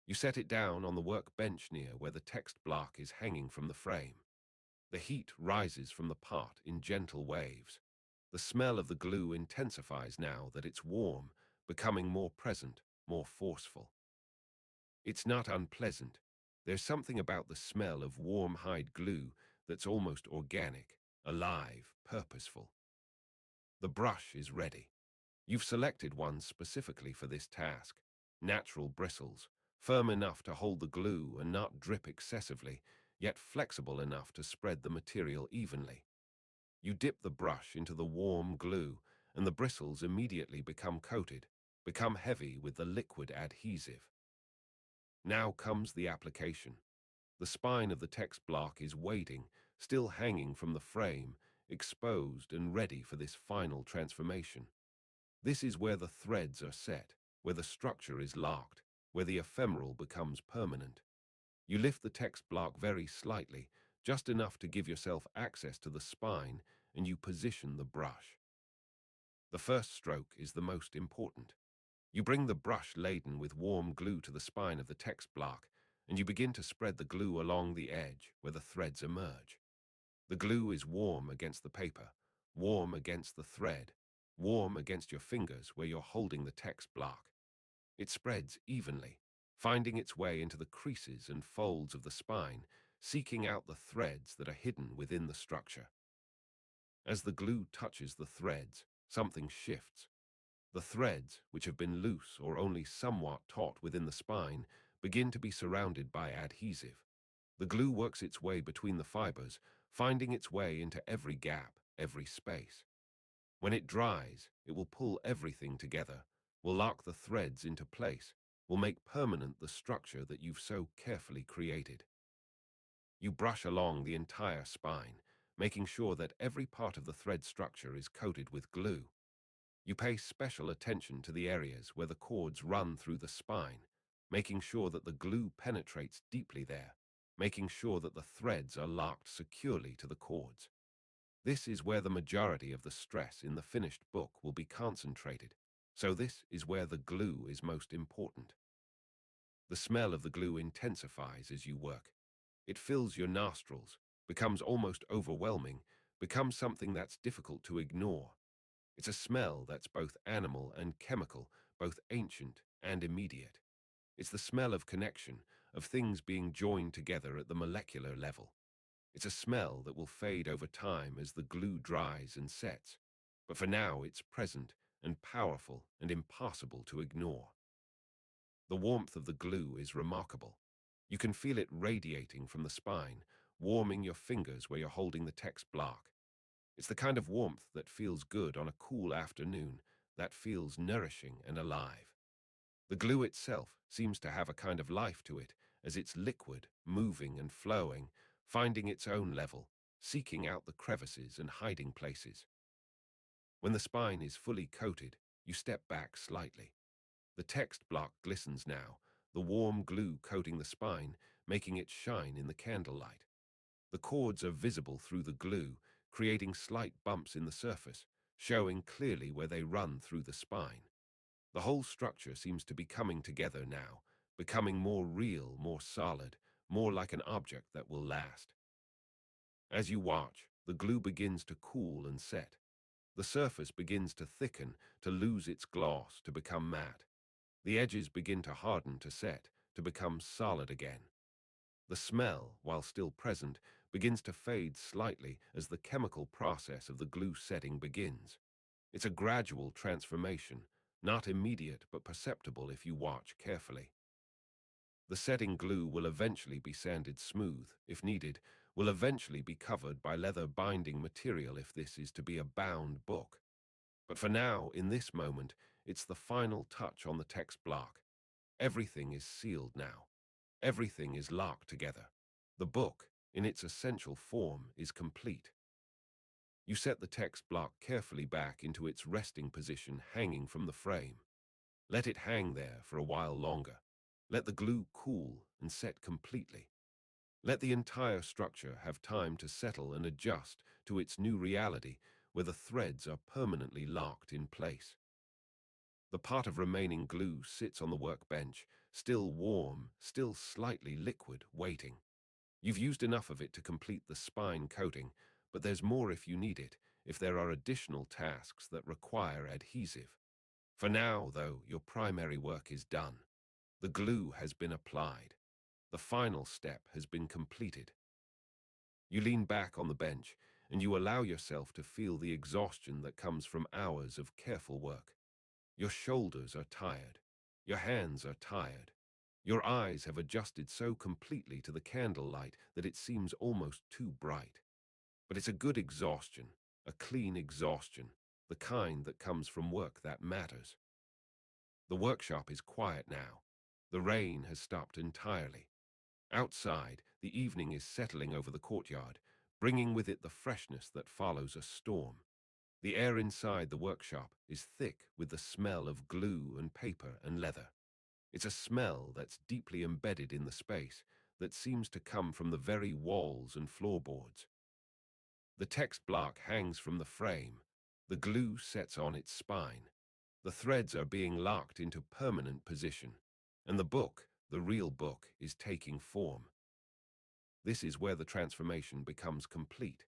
You set it down on the workbench near where the text block is hanging from the frame. The heat rises from the pot in gentle waves. The smell of the glue intensifies now that it's warm, becoming more present, more forceful. It's not unpleasant. There's something about the smell of warm hide glue that's almost organic, alive, purposeful. The brush is ready. You've selected one specifically for this task. Natural bristles, firm enough to hold the glue and not drip excessively, yet flexible enough to spread the material evenly. You dip the brush into the warm glue, and the bristles immediately become coated, become heavy with the liquid adhesive. Now comes the application. The spine of the text block is waiting, still hanging from the frame, exposed and ready for this final transformation. This is where the threads are set, where the structure is locked, where the ephemeral becomes permanent. You lift the text block very slightly, just enough to give yourself access to the spine, and you position the brush. The first stroke is the most important. You bring the brush laden with warm glue to the spine of the text block, and you begin to spread the glue along the edge where the threads emerge. The glue is warm against the paper, warm against the thread, warm against your fingers where you're holding the text block. It spreads evenly, finding its way into the creases and folds of the spine, seeking out the threads that are hidden within the structure. As the glue touches the threads, something shifts. The threads, which have been loose or only somewhat taut within the spine, begin to be surrounded by adhesive. The glue works its way between the fibers, finding its way into every gap, every space. When it dries, it will pull everything together, will lock the threads into place, will make permanent the structure that you've so carefully created. You brush along the entire spine, making sure that every part of the thread structure is coated with glue. You pay special attention to the areas where the cords run through the spine, making sure that the glue penetrates deeply there, making sure that the threads are locked securely to the cords. This is where the majority of the stress in the finished book will be concentrated, so this is where the glue is most important. The smell of the glue intensifies as you work. It fills your nostrils, becomes almost overwhelming, becomes something that's difficult to ignore. It's a smell that's both animal and chemical, both ancient and immediate. It's the smell of connection, of things being joined together at the molecular level. It's a smell that will fade over time as the glue dries and sets. But for now, it's present and powerful and impossible to ignore. The warmth of the glue is remarkable. You can feel it radiating from the spine, warming your fingers where you're holding the text block. It's the kind of warmth that feels good on a cool afternoon, that feels nourishing and alive. The glue itself seems to have a kind of life to it, as it's liquid, moving and flowing, finding its own level, seeking out the crevices and hiding places. When the spine is fully coated, you step back slightly. The text block glistens now, the warm glue coating the spine, making it shine in the candlelight. The cords are visible through the glue, creating slight bumps in the surface, showing clearly where they run through the spine. The whole structure seems to be coming together now, becoming more real, more solid, more like an object that will last. As you watch, the glue begins to cool and set. The surface begins to thicken, to lose its gloss, to become matte. The edges begin to harden, to set, to become solid again. The smell, while still present, begins to fade slightly as the chemical process of the glue setting begins. It's a gradual transformation, not immediate but perceptible if you watch carefully. The setting glue will eventually be sanded smooth, if needed, will eventually be covered by leather binding material if this is to be a bound book. But for now, in this moment, it's the final touch on the text block. Everything is sealed now. Everything is locked together. The book, in its essential form, is complete. You set the text block carefully back into its resting position, hanging from the frame. Let it hang there for a while longer. Let the glue cool and set completely. Let the entire structure have time to settle and adjust to its new reality where the threads are permanently locked in place. The pot of remaining glue sits on the workbench, still warm, still slightly liquid, waiting. You've used enough of it to complete the spine coating, but there's more if you need it, if there are additional tasks that require adhesive. For now, though, your primary work is done. The glue has been applied. The final step has been completed. You lean back on the bench and you allow yourself to feel the exhaustion that comes from hours of careful work. Your shoulders are tired. Your hands are tired. Your eyes have adjusted so completely to the candlelight that it seems almost too bright. But it's a good exhaustion, a clean exhaustion, the kind that comes from work that matters. The workshop is quiet now. The rain has stopped entirely. Outside, the evening is settling over the courtyard, bringing with it the freshness that follows a storm. The air inside the workshop is thick with the smell of glue and paper and leather. It's a smell that's deeply embedded in the space, that seems to come from the very walls and floorboards. The text block hangs from the frame. The glue sets on its spine. The threads are being locked into permanent position. And the book, the real book, is taking form. This is where the transformation becomes complete.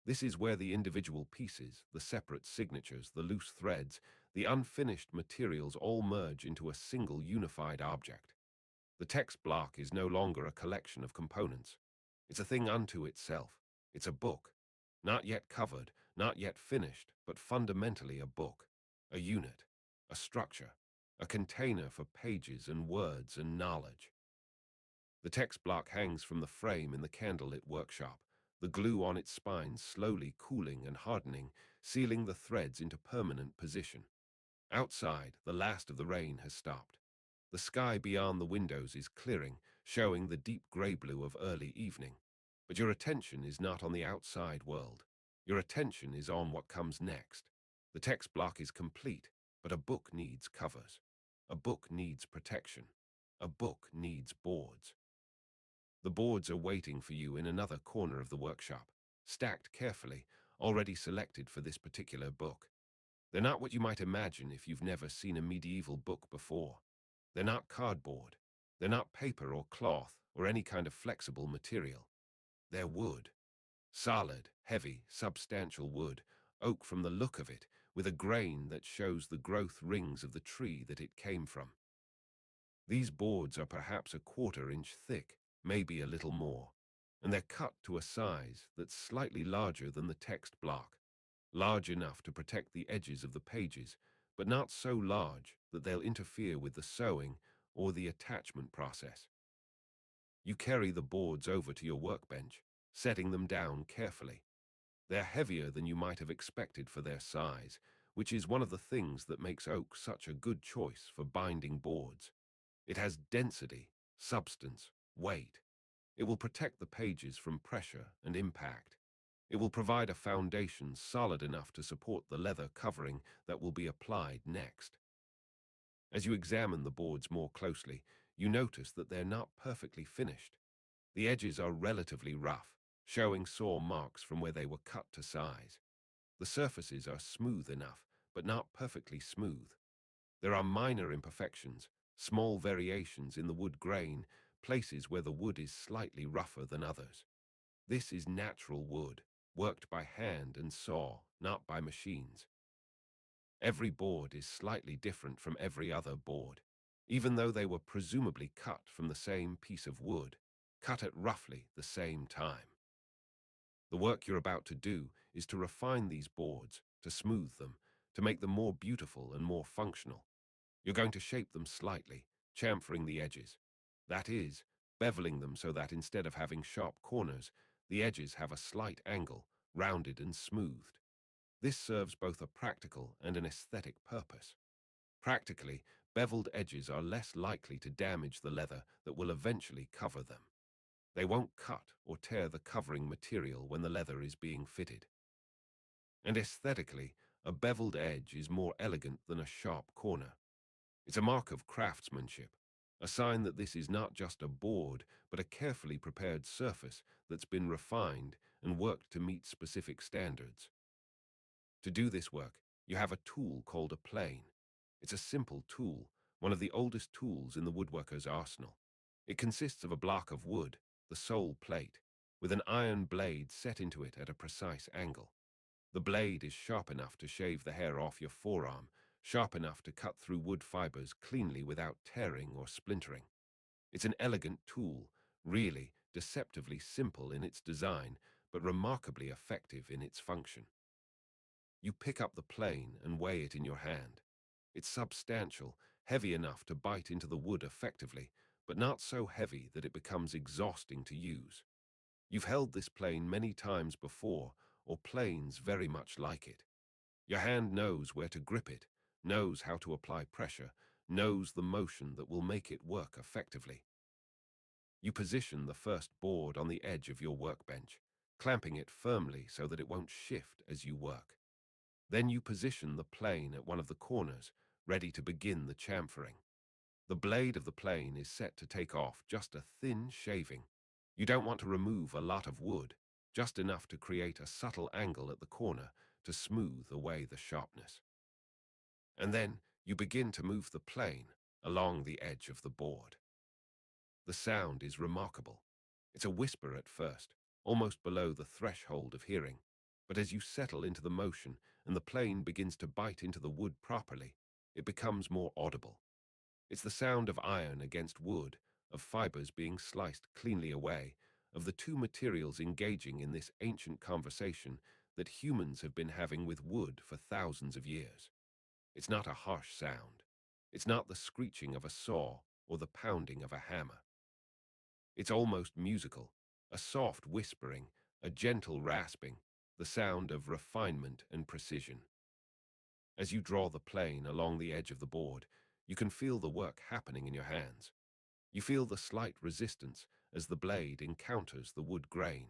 This is where the individual pieces, the separate signatures, the loose threads, the unfinished materials all merge into a single unified object. The text block is no longer a collection of components. It's a thing unto itself. It's a book. Not yet covered, not yet finished, but fundamentally a book. A unit. A structure. A container for pages and words and knowledge. The text block hangs from the frame in the candlelit workshop, the glue on its spine slowly cooling and hardening, sealing the threads into permanent position. Outside, the last of the rain has stopped. The sky beyond the windows is clearing, showing the deep grey blue of early evening. But your attention is not on the outside world. Your attention is on what comes next. The text block is complete, but a book needs covers. A book needs protection. A book needs boards. The boards are waiting for you in another corner of the workshop, stacked carefully, already selected for this particular book. They're not what you might imagine if you've never seen a medieval book before. They're not cardboard. They're not paper or cloth or any kind of flexible material. They're wood. Solid, heavy, substantial wood, oak from the look of it, with a grain that shows the growth rings of the tree that it came from. These boards are perhaps a quarter-inch thick, maybe a little more, and they're cut to a size that's slightly larger than the text block, large enough to protect the edges of the pages, but not so large that they'll interfere with the sewing or the attachment process. You carry the boards over to your workbench, setting them down carefully. They're heavier than you might have expected for their size, which is one of the things that makes oak such a good choice for binding boards. It has density, substance, weight. It will protect the pages from pressure and impact. It will provide a foundation solid enough to support the leather covering that will be applied next. As you examine the boards more closely, you notice that they're not perfectly finished. The edges are relatively rough, showing saw marks from where they were cut to size. The surfaces are smooth enough, but not perfectly smooth. There are minor imperfections, small variations in the wood grain, places where the wood is slightly rougher than others. This is natural wood, worked by hand and saw, not by machines. Every board is slightly different from every other board, even though they were presumably cut from the same piece of wood, cut at roughly the same time. The work you're about to do is to refine these boards, to smooth them, to make them more beautiful and more functional. You're going to shape them slightly, chamfering the edges. That is, beveling them so that instead of having sharp corners, the edges have a slight angle, rounded and smoothed. This serves both a practical and an aesthetic purpose. Practically, beveled edges are less likely to damage the leather that will eventually cover them. They won't cut or tear the covering material when the leather is being fitted. And aesthetically, a beveled edge is more elegant than a sharp corner. It's a mark of craftsmanship, a sign that this is not just a board, but a carefully prepared surface that's been refined and worked to meet specific standards. To do this work, you have a tool called a plane. It's a simple tool, one of the oldest tools in the woodworker's arsenal. It consists of a block of wood, the sole plate, with an iron blade set into it at a precise angle. The blade is sharp enough to shave the hair off your forearm, sharp enough to cut through wood fibers cleanly without tearing or splintering. It's an elegant tool, really deceptively simple in its design, but remarkably effective in its function. You pick up the plane and weigh it in your hand. It's substantial, heavy enough to bite into the wood effectively, but not so heavy that it becomes exhausting to use. You've held this plane many times before, or planes very much like it. Your hand knows where to grip it, knows how to apply pressure, knows the motion that will make it work effectively. You position the first board on the edge of your workbench, clamping it firmly so that it won't shift as you work. Then you position the plane at one of the corners, ready to begin the chamfering. The blade of the plane is set to take off just a thin shaving. You don't want to remove a lot of wood, just enough to create a subtle angle at the corner to smooth away the sharpness. And then you begin to move the plane along the edge of the board. The sound is remarkable. It's a whisper at first, almost below the threshold of hearing, but as you settle into the motion and the plane begins to bite into the wood properly, it becomes more audible. It's the sound of iron against wood, of fibers being sliced cleanly away, of the two materials engaging in this ancient conversation that humans have been having with wood for thousands of years. It's not a harsh sound. It's not the screeching of a saw or the pounding of a hammer. It's almost musical, a soft whispering, a gentle rasping, the sound of refinement and precision. As you draw the plane along the edge of the board, you can feel the work happening in your hands. You feel the slight resistance as the blade encounters the wood grain,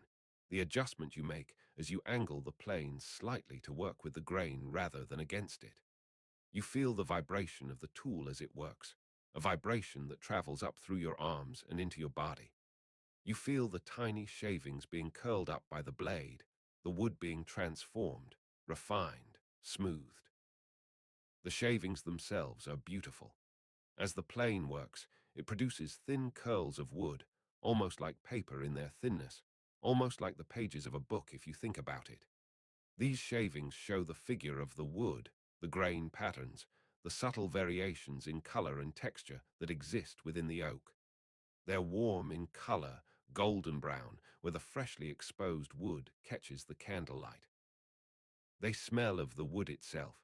the adjustment you make as you angle the plane slightly to work with the grain rather than against it. You feel the vibration of the tool as it works, a vibration that travels up through your arms and into your body. You feel the tiny shavings being curled up by the blade, the wood being transformed, refined, smoothed. The shavings themselves are beautiful. As the plane works, it produces thin curls of wood, almost like paper in their thinness, almost like the pages of a book if you think about it. These shavings show the figure of the wood, the grain patterns, the subtle variations in color and texture that exist within the oak. They're warm in color, golden brown, where the freshly exposed wood catches the candlelight. They smell of the wood itself,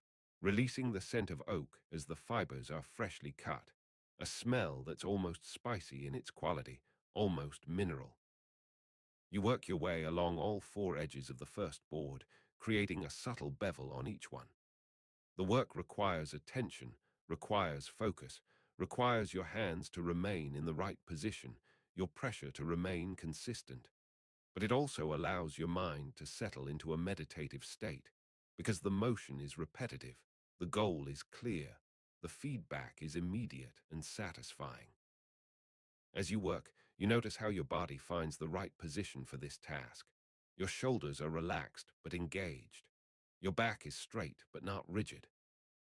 releasing the scent of oak as the fibers are freshly cut, a smell that's almost spicy in its quality, almost mineral. You work your way along all four edges of the first board, creating a subtle bevel on each one. The work requires attention, requires focus, requires your hands to remain in the right position, your pressure to remain consistent. But it also allows your mind to settle into a meditative state, because the motion is repetitive, the goal is clear, the feedback is immediate and satisfying. As you work, you notice how your body finds the right position for this task. Your shoulders are relaxed but engaged. Your back is straight but not rigid.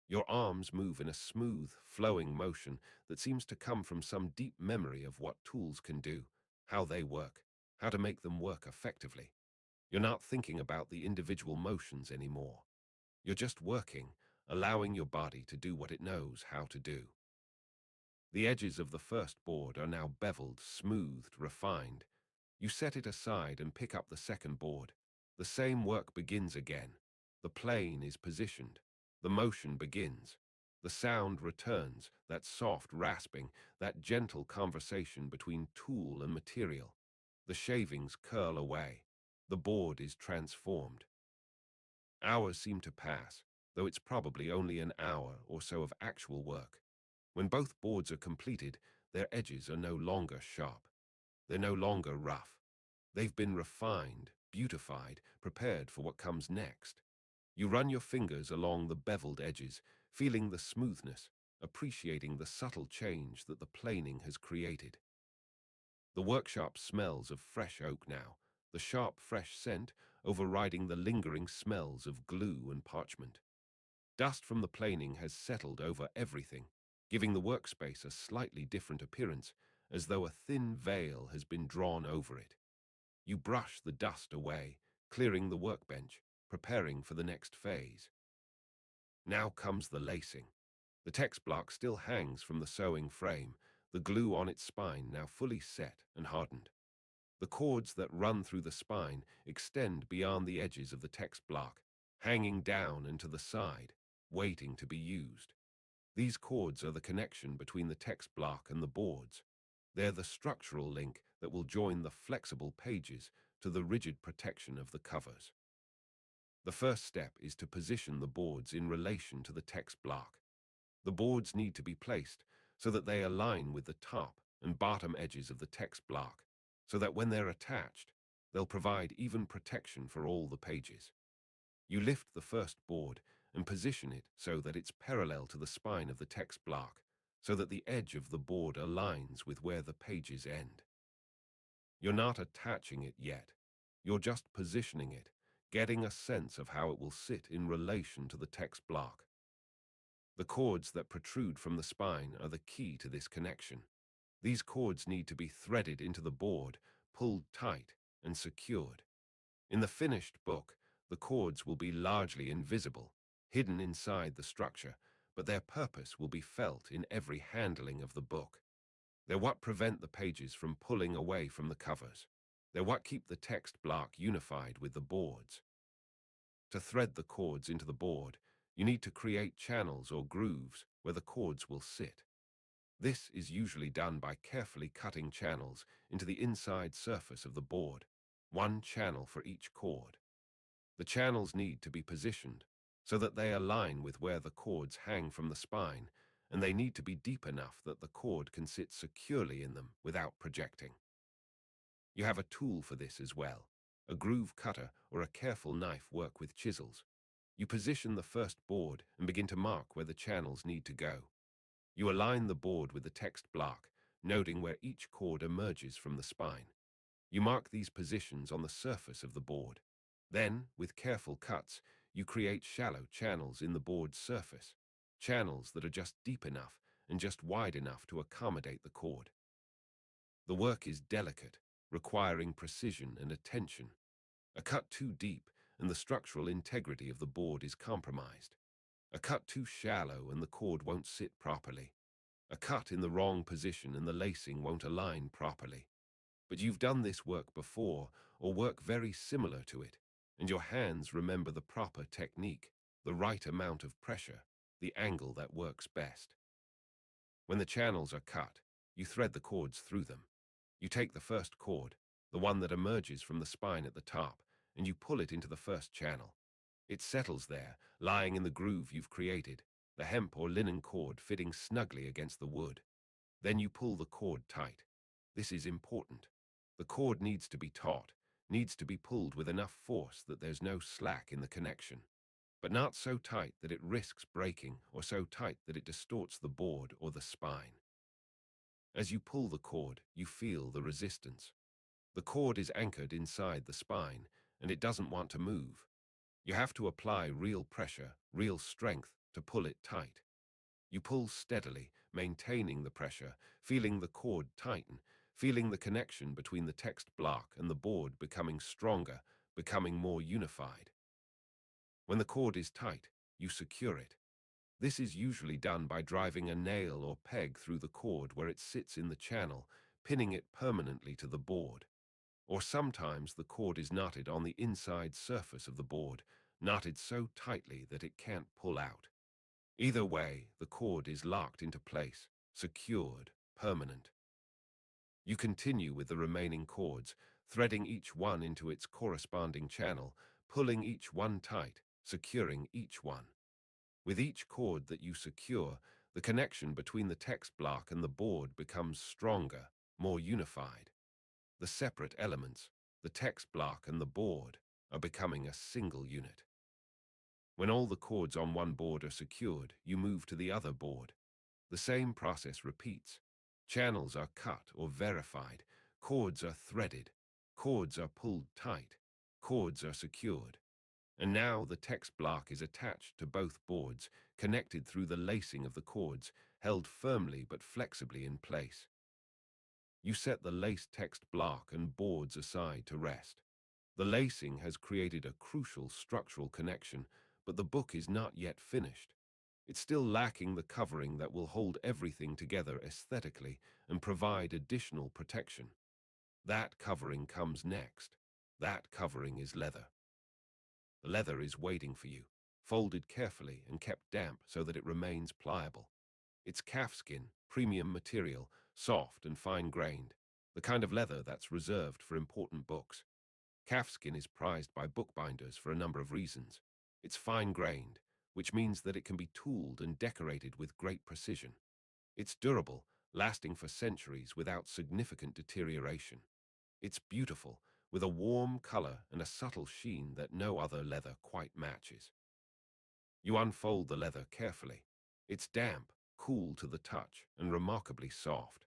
Your arms move in a smooth, flowing motion that seems to come from some deep memory of what tools can do, how they work, how to make them work effectively. You're not thinking about the individual motions anymore. You're just working, allowing your body to do what it knows how to do. The edges of the first board are now beveled, smoothed, refined. You set it aside and pick up the second board. The same work begins again. The plane is positioned. The motion begins. The sound returns, that soft rasping, that gentle conversation between tool and material. The shavings curl away. The board is transformed. Hours seem to pass, though it's probably only an hour or so of actual work. When both boards are completed, their edges are no longer sharp. They're no longer rough. They've been refined, beautified, prepared for what comes next. You run your fingers along the beveled edges, feeling the smoothness, appreciating the subtle change that the planing has created. The workshop smells of fresh oak now, the sharp, fresh scent overriding the lingering smells of glue and parchment. Dust from the planing has settled over everything, giving the workspace a slightly different appearance, as though a thin veil has been drawn over it. You brush the dust away, clearing the workbench, preparing for the next phase. Now comes the lacing. The text block still hangs from the sewing frame, the glue on its spine now fully set and hardened. The cords that run through the spine extend beyond the edges of the text block, hanging down and to the side, waiting to be used. These cords are the connection between the text block and the boards. They're the structural link that will join the flexible pages to the rigid protection of the covers. The first step is to position the boards in relation to the text block. The boards need to be placed so that they align with the top and bottom edges of the text block, so that when they're attached, they'll provide even protection for all the pages. You lift the first board and position it so that it's parallel to the spine of the text block, so that the edge of the board aligns with where the pages end. You're not attaching it yet. You're just positioning it, getting a sense of how it will sit in relation to the text block. The cords that protrude from the spine are the key to this connection. These cords need to be threaded into the board, pulled tight, and secured. In the finished book, the cords will be largely invisible, hidden inside the structure, but their purpose will be felt in every handling of the book. They're what prevent the pages from pulling away from the covers. They're what keep the text block unified with the boards. To thread the cords into the board, you need to create channels or grooves where the cords will sit. This is usually done by carefully cutting channels into the inside surface of the board, one channel for each cord. The channels need to be positioned so that they align with where the cords hang from the spine, and they need to be deep enough that the cord can sit securely in them without projecting. You have a tool for this as well. A groove cutter or a careful knife work with chisels. You position the first board and begin to mark where the channels need to go. You align the board with the text block, noting where each cord emerges from the spine. You mark these positions on the surface of the board. Then, with careful cuts, you create shallow channels in the board's surface, channels that are just deep enough and just wide enough to accommodate the cord. The work is delicate, requiring precision and attention. A cut too deep and the structural integrity of the board is compromised. A cut too shallow and the cord won't sit properly. A cut in the wrong position and the lacing won't align properly. But you've done this work before, or work very similar to it, and your hands remember the proper technique, the right amount of pressure, the angle that works best. When the channels are cut, you thread the cords through them. You take the first cord, the one that emerges from the spine at the top, and you pull it into the first channel. It settles there, lying in the groove you've created, the hemp or linen cord fitting snugly against the wood. Then you pull the cord tight. This is important. The cord needs to be taut, needs to be pulled with enough force that there's no slack in the connection, but not so tight that it risks breaking or so tight that it distorts the board or the spine. As you pull the cord, you feel the resistance. The cord is anchored inside the spine, and it doesn't want to move. You have to apply real pressure, real strength to pull it tight. You pull steadily, maintaining the pressure, feeling the cord tighten, feeling the connection between the text block and the board becoming stronger, becoming more unified. When the cord is tight, you secure it. This is usually done by driving a nail or peg through the cord where it sits in the channel, pinning it permanently to the board. Or sometimes the cord is knotted on the inside surface of the board, knotted so tightly that it can't pull out. Either way, the cord is locked into place, secured, permanent. You continue with the remaining cords, threading each one into its corresponding channel, pulling each one tight, securing each one. With each cord that you secure, the connection between the text block and the board becomes stronger, more unified. The separate elements, the text block and the board, are becoming a single unit. When all the cords on one board are secured, you move to the other board. The same process repeats. Channels are cut or verified, cords are threaded, cords are pulled tight, cords are secured. And now the text block is attached to both boards, connected through the lacing of the cords, held firmly but flexibly in place. You set the laced text block and boards aside to rest. The lacing has created a crucial structural connection, but the book is not yet finished. It's still lacking the covering that will hold everything together aesthetically and provide additional protection. That covering comes next. That covering is leather. The leather is waiting for you, folded carefully and kept damp so that it remains pliable. It's calfskin, premium material, soft and fine-grained, the kind of leather that's reserved for important books. Calfskin is prized by bookbinders for a number of reasons. It's fine-grained, which means that it can be tooled and decorated with great precision. It's durable, lasting for centuries without significant deterioration. It's beautiful, with a warm color and a subtle sheen that no other leather quite matches. You unfold the leather carefully. It's damp, cool to the touch, and remarkably soft.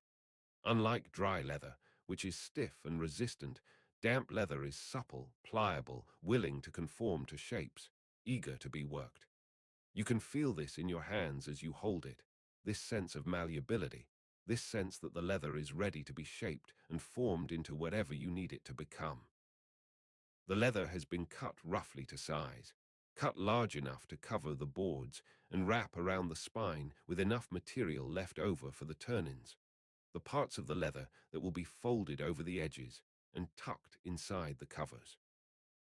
Unlike dry leather, which is stiff and resistant, damp leather is supple, pliable, willing to conform to shapes, eager to be worked. You can feel this in your hands as you hold it, this sense of malleability, this sense that the leather is ready to be shaped and formed into whatever you need it to become. The leather has been cut roughly to size, cut large enough to cover the boards and wrap around the spine with enough material left over for the turn-ins, the parts of the leather that will be folded over the edges and tucked inside the covers.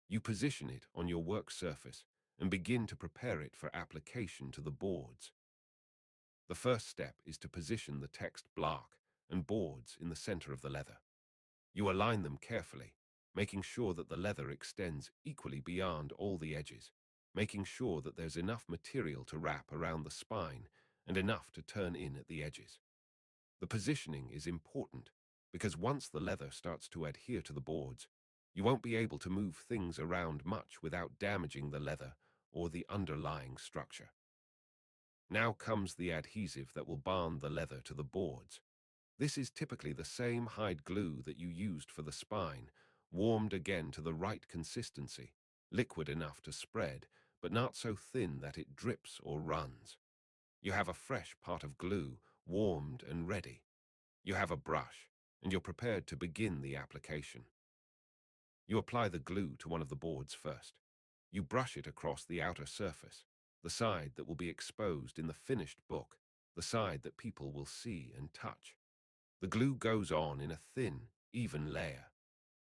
You position it on your work surface and begin to prepare it for application to the boards. The first step is to position the text block and boards in the center of the leather. You align them carefully, making sure that the leather extends equally beyond all the edges, making sure that there's enough material to wrap around the spine and enough to turn in at the edges. The positioning is important because once the leather starts to adhere to the boards, you won't be able to move things around much without damaging the leather or the underlying structure. Now comes the adhesive that will bond the leather to the boards. This is typically the same hide glue that you used for the spine, warmed again to the right consistency, liquid enough to spread, but not so thin that it drips or runs. You have a fresh pot of glue, warmed and ready. You have a brush, and you're prepared to begin the application. You apply the glue to one of the boards first. You brush it across the outer surface, the side that will be exposed in the finished book, the side that people will see and touch. The glue goes on in a thin, even layer.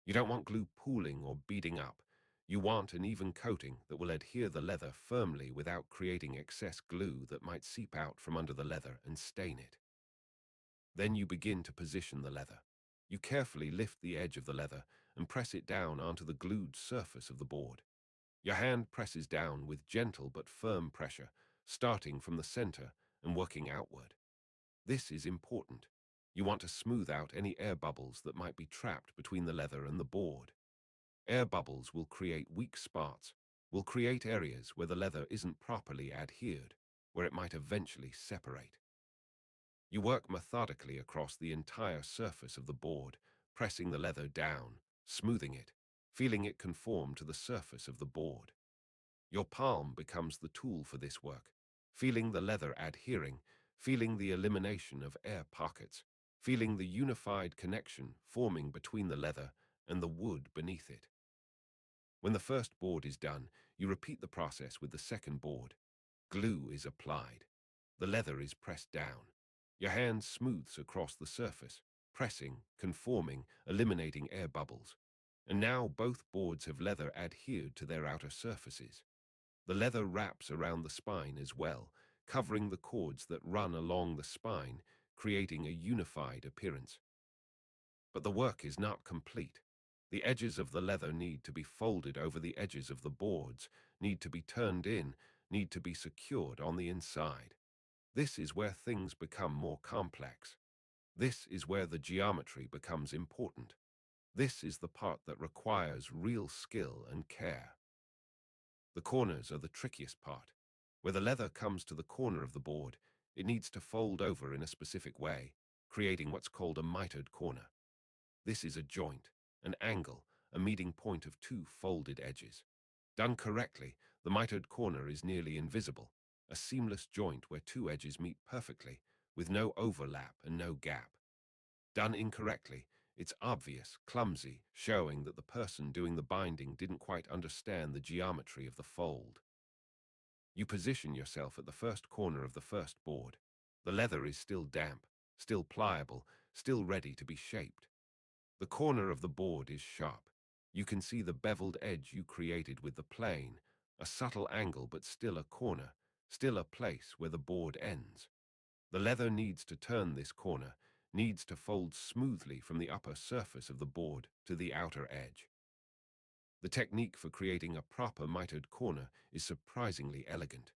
You don't want glue pooling or beading up. You want an even coating that will adhere the leather firmly without creating excess glue that might seep out from under the leather and stain it. Then you begin to position the leather. You carefully lift the edge of the leather and press it down onto the glued surface of the board. Your hand presses down with gentle but firm pressure, starting from the center and working outward. This is important. You want to smooth out any air bubbles that might be trapped between the leather and the board. Air bubbles will create weak spots, will create areas where the leather isn't properly adhered, where it might eventually separate. You work methodically across the entire surface of the board, pressing the leather down, smoothing it, feeling it conform to the surface of the board. Your palm becomes the tool for this work, feeling the leather adhering, feeling the elimination of air pockets, feeling the unified connection forming between the leather and the wood beneath it. When the first board is done, you repeat the process with the second board. Glue is applied. The leather is pressed down. Your hand smooths across the surface, pressing, conforming, eliminating air bubbles. And now both boards have leather adhered to their outer surfaces. The leather wraps around the spine as well, covering the cords that run along the spine, creating a unified appearance. But the work is not complete. The edges of the leather need to be folded over the edges of the boards, need to be turned in, need to be secured on the inside. This is where things become more complex. This is where the geometry becomes important. This is the part that requires real skill and care. The corners are the trickiest part. Where the leather comes to the corner of the board, it needs to fold over in a specific way, creating what's called a mitered corner. This is a joint, an angle, a meeting point of two folded edges. Done correctly, the mitered corner is nearly invisible, a seamless joint where two edges meet perfectly, with no overlap and no gap. Done incorrectly, it's obvious, clumsy, showing that the person doing the binding didn't quite understand the geometry of the fold. You position yourself at the first corner of the first board. The leather is still damp, still pliable, still ready to be shaped. The corner of the board is sharp. You can see the beveled edge you created with the plane, a subtle angle but still a corner, still a place where the board ends. The leather needs to turn this corner, needs to fold smoothly from the upper surface of the board to the outer edge. The technique for creating a proper mitered corner is surprisingly elegant.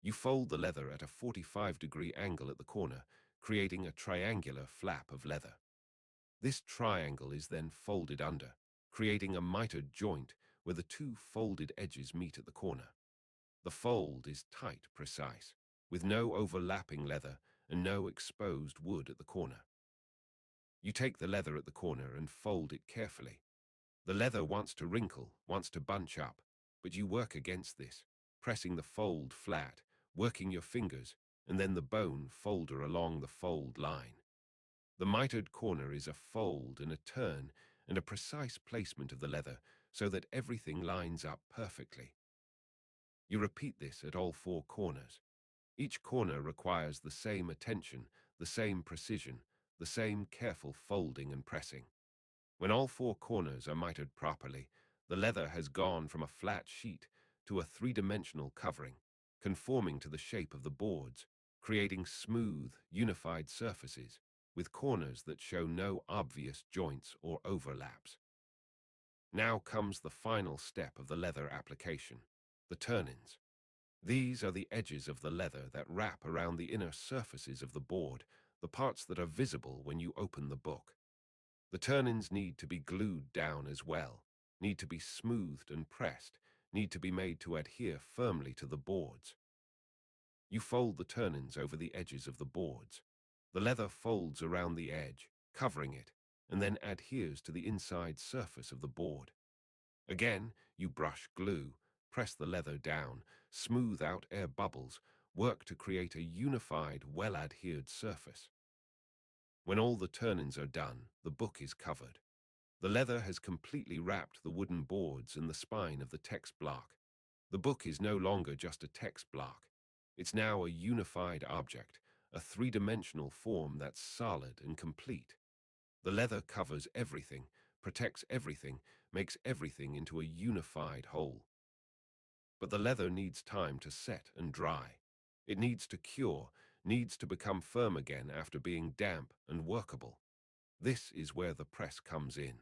You fold the leather at a 45-degree angle at the corner, creating a triangular flap of leather. This triangle is then folded under, creating a mitered joint where the two folded edges meet at the corner. The fold is tight, precise, with no overlapping leather and no exposed wood at the corner. You take the leather at the corner and fold it carefully. The leather wants to wrinkle, wants to bunch up, but you work against this, pressing the fold flat, working your fingers, and then the bone folder along the fold line. The mitered corner is a fold and a turn and a precise placement of the leather so that everything lines up perfectly. You repeat this at all four corners. Each corner requires the same attention, the same precision, the same careful folding and pressing. When all four corners are mitered properly, the leather has gone from a flat sheet to a three-dimensional covering, conforming to the shape of the boards, creating smooth, unified surfaces with corners that show no obvious joints or overlaps. Now comes the final step of the leather application, the turn-ins. These are the edges of the leather that wrap around the inner surfaces of the board, the parts that are visible when you open the book. The turn-ins need to be glued down as well, need to be smoothed and pressed, need to be made to adhere firmly to the boards. You fold the turn-ins over the edges of the boards. The leather folds around the edge, covering it, and then adheres to the inside surface of the board. Again, you brush glue, press the leather down, smooth out air bubbles, work to create a unified, well-adhered surface. When all the turn-ins are done, the book is covered. The leather has completely wrapped the wooden boards and the spine of the text block. The book is no longer just a text block. It's now a unified object, a three-dimensional form that's solid and complete. The leather covers everything, protects everything, makes everything into a unified whole. But the leather needs time to set and dry. It needs to cure, needs to become firm again after being damp and workable. This is where the press comes in.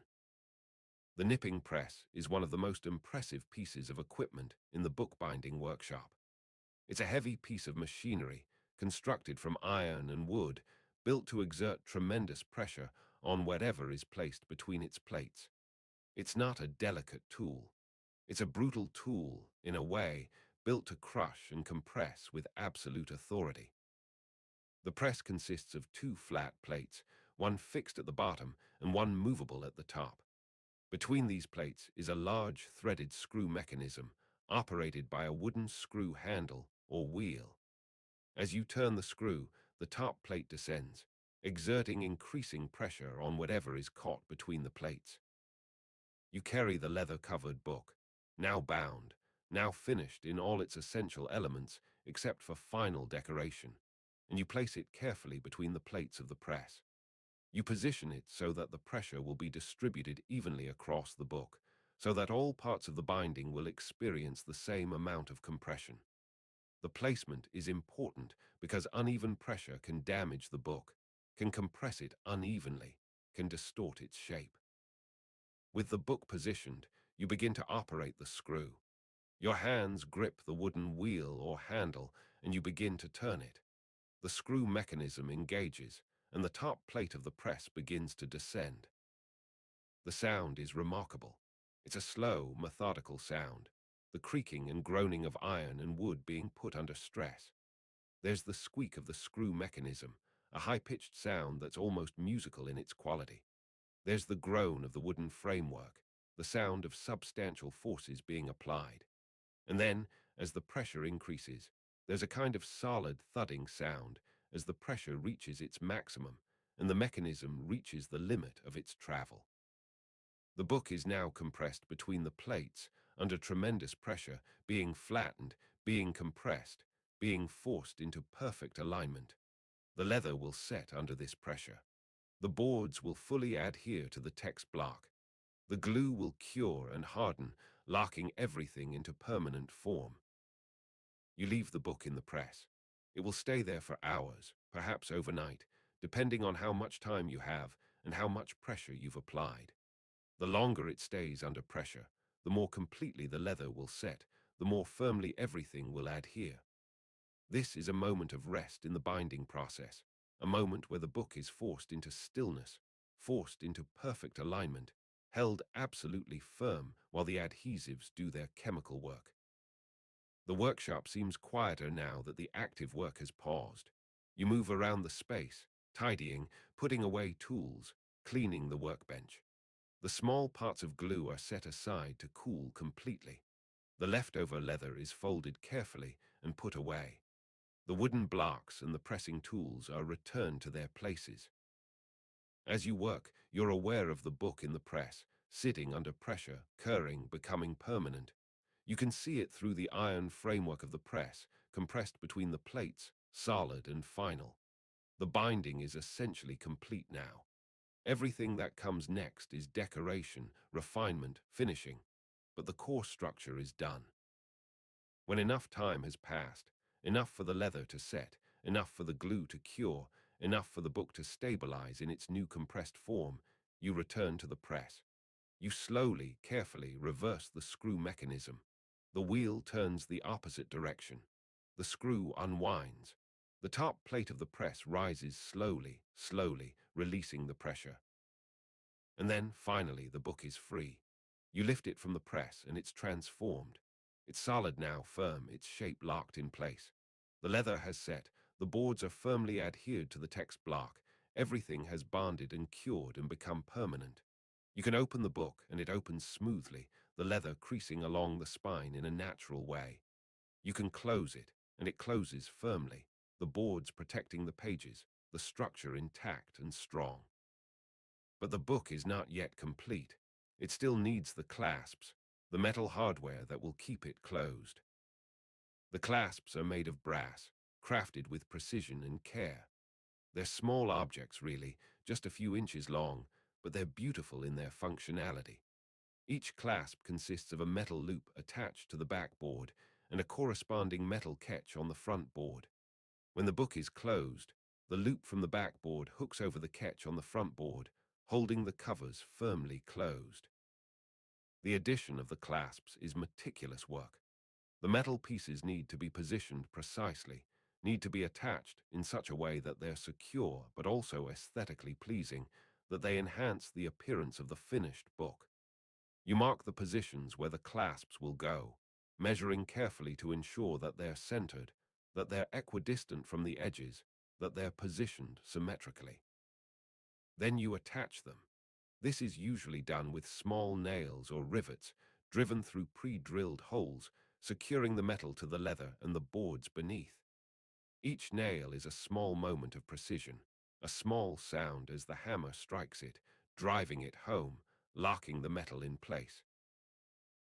The nipping press is one of the most impressive pieces of equipment in the bookbinding workshop. It's a heavy piece of machinery, constructed from iron and wood, built to exert tremendous pressure on whatever is placed between its plates. It's not a delicate tool. It's a brutal tool, in a way, built to crush and compress with absolute authority. The press consists of two flat plates, one fixed at the bottom and one movable at the top. Between these plates is a large threaded screw mechanism, operated by a wooden screw handle or wheel. As you turn the screw, the top plate descends, exerting increasing pressure on whatever is caught between the plates. You carry the leather-covered book, now bound, now finished in all its essential elements except for final decoration, and you place it carefully between the plates of the press. You position it so that the pressure will be distributed evenly across the book, so that all parts of the binding will experience the same amount of compression. The placement is important because uneven pressure can damage the book, can compress it unevenly, can distort its shape. With the book positioned, you begin to operate the screw. Your hands grip the wooden wheel or handle, and you begin to turn it. The screw mechanism engages, and the top plate of the press begins to descend. The sound is remarkable. It's a slow, methodical sound, the creaking and groaning of iron and wood being put under stress. There's the squeak of the screw mechanism, a high-pitched sound that's almost musical in its quality. There's the groan of the wooden framework, the sound of substantial forces being applied. And then, as the pressure increases, there's a kind of solid thudding sound as the pressure reaches its maximum and the mechanism reaches the limit of its travel. The book is now compressed between the plates under tremendous pressure, being flattened, being compressed, being forced into perfect alignment. The leather will set under this pressure. The boards will fully adhere to the text block. The glue will cure and harden, locking everything into permanent form. You leave the book in the press. It will stay there for hours, perhaps overnight, depending on how much time you have and how much pressure you've applied. The longer it stays under pressure, the more completely the leather will set, the more firmly everything will adhere. This is a moment of rest in the binding process, a moment where the book is forced into stillness, forced into perfect alignment, held absolutely firm while the adhesives do their chemical work. The workshop seems quieter now that the active work has paused. You move around the space, tidying, putting away tools, cleaning the workbench. The small parts of glue are set aside to cool completely. The leftover leather is folded carefully and put away. The wooden blocks and the pressing tools are returned to their places. As you work, you're aware of the book in the press, sitting under pressure, curring, becoming permanent. You can see it through the iron framework of the press, compressed between the plates, solid and final. The binding is essentially complete now. Everything that comes next is decoration, refinement, finishing, but the core structure is done. When enough time has passed, enough for the leather to set, enough for the glue to cure, enough for the book to stabilize in its new compressed form, you return to the press. You slowly, carefully reverse the screw mechanism. The wheel turns the opposite direction. The screw unwinds. The top plate of the press rises slowly, slowly, releasing the pressure. And then, finally, the book is free. You lift it from the press, and it's transformed. It's solid now, firm, its shape locked in place. The leather has set, the boards are firmly adhered to the text block, everything has bonded and cured and become permanent. You can open the book, and it opens smoothly, the leather creasing along the spine in a natural way. You can close it, and it closes firmly, the boards protecting the pages, the structure intact and strong. But the book is not yet complete. It still needs the clasps, the metal hardware that will keep it closed. The clasps are made of brass, crafted with precision and care. They're small objects, really, just a few inches long, but they're beautiful in their functionality. Each clasp consists of a metal loop attached to the backboard and a corresponding metal catch on the front board. When the book is closed, the loop from the backboard hooks over the catch on the front board, holding the covers firmly closed. The addition of the clasps is meticulous work. The metal pieces need to be positioned precisely, need to be attached in such a way that they're secure but also aesthetically pleasing, that they enhance the appearance of the finished book. You mark the positions where the clasps will go, measuring carefully to ensure that they're centered, that they're equidistant from the edges, that they're positioned symmetrically. Then you attach them. This is usually done with small nails or rivets driven through pre-drilled holes, securing the metal to the leather and the boards beneath. Each nail is a small moment of precision, a small sound as the hammer strikes it, driving it home, locking the metal in place.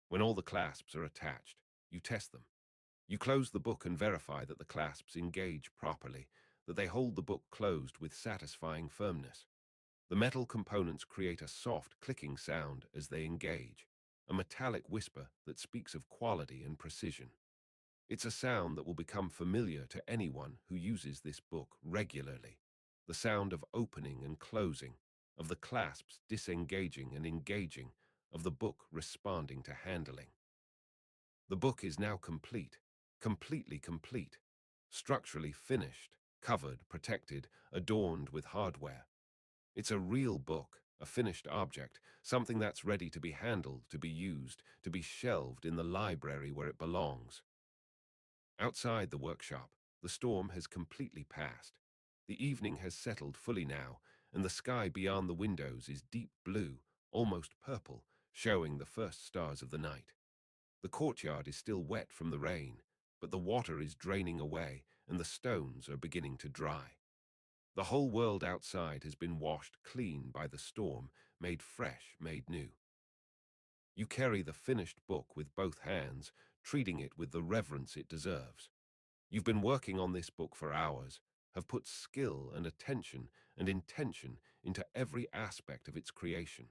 When all the clasps are attached, you test them. You close the book and verify that the clasps engage properly, that they hold the book closed with satisfying firmness. The metal components create a soft clicking sound as they engage, a metallic whisper that speaks of quality and precision. It's a sound that will become familiar to anyone who uses this book regularly. The sound of opening and closing, of the clasps disengaging and engaging, of the book responding to handling. The book is now complete, completely complete, structurally finished, covered, protected, adorned with hardware. It's a real book, a finished object, something that's ready to be handled, to be used, to be shelved in the library where it belongs. Outside the workshop, the storm has completely passed. The evening has settled fully now, and the sky beyond the windows is deep blue, almost purple, showing the first stars of the night. The courtyard is still wet from the rain, but the water is draining away, and the stones are beginning to dry. The whole world outside has been washed clean by the storm, made fresh, made new. You carry the finished book with both hands, treating it with the reverence it deserves. You've been working on this book for hours, have put skill and attention and intention into every aspect of its creation.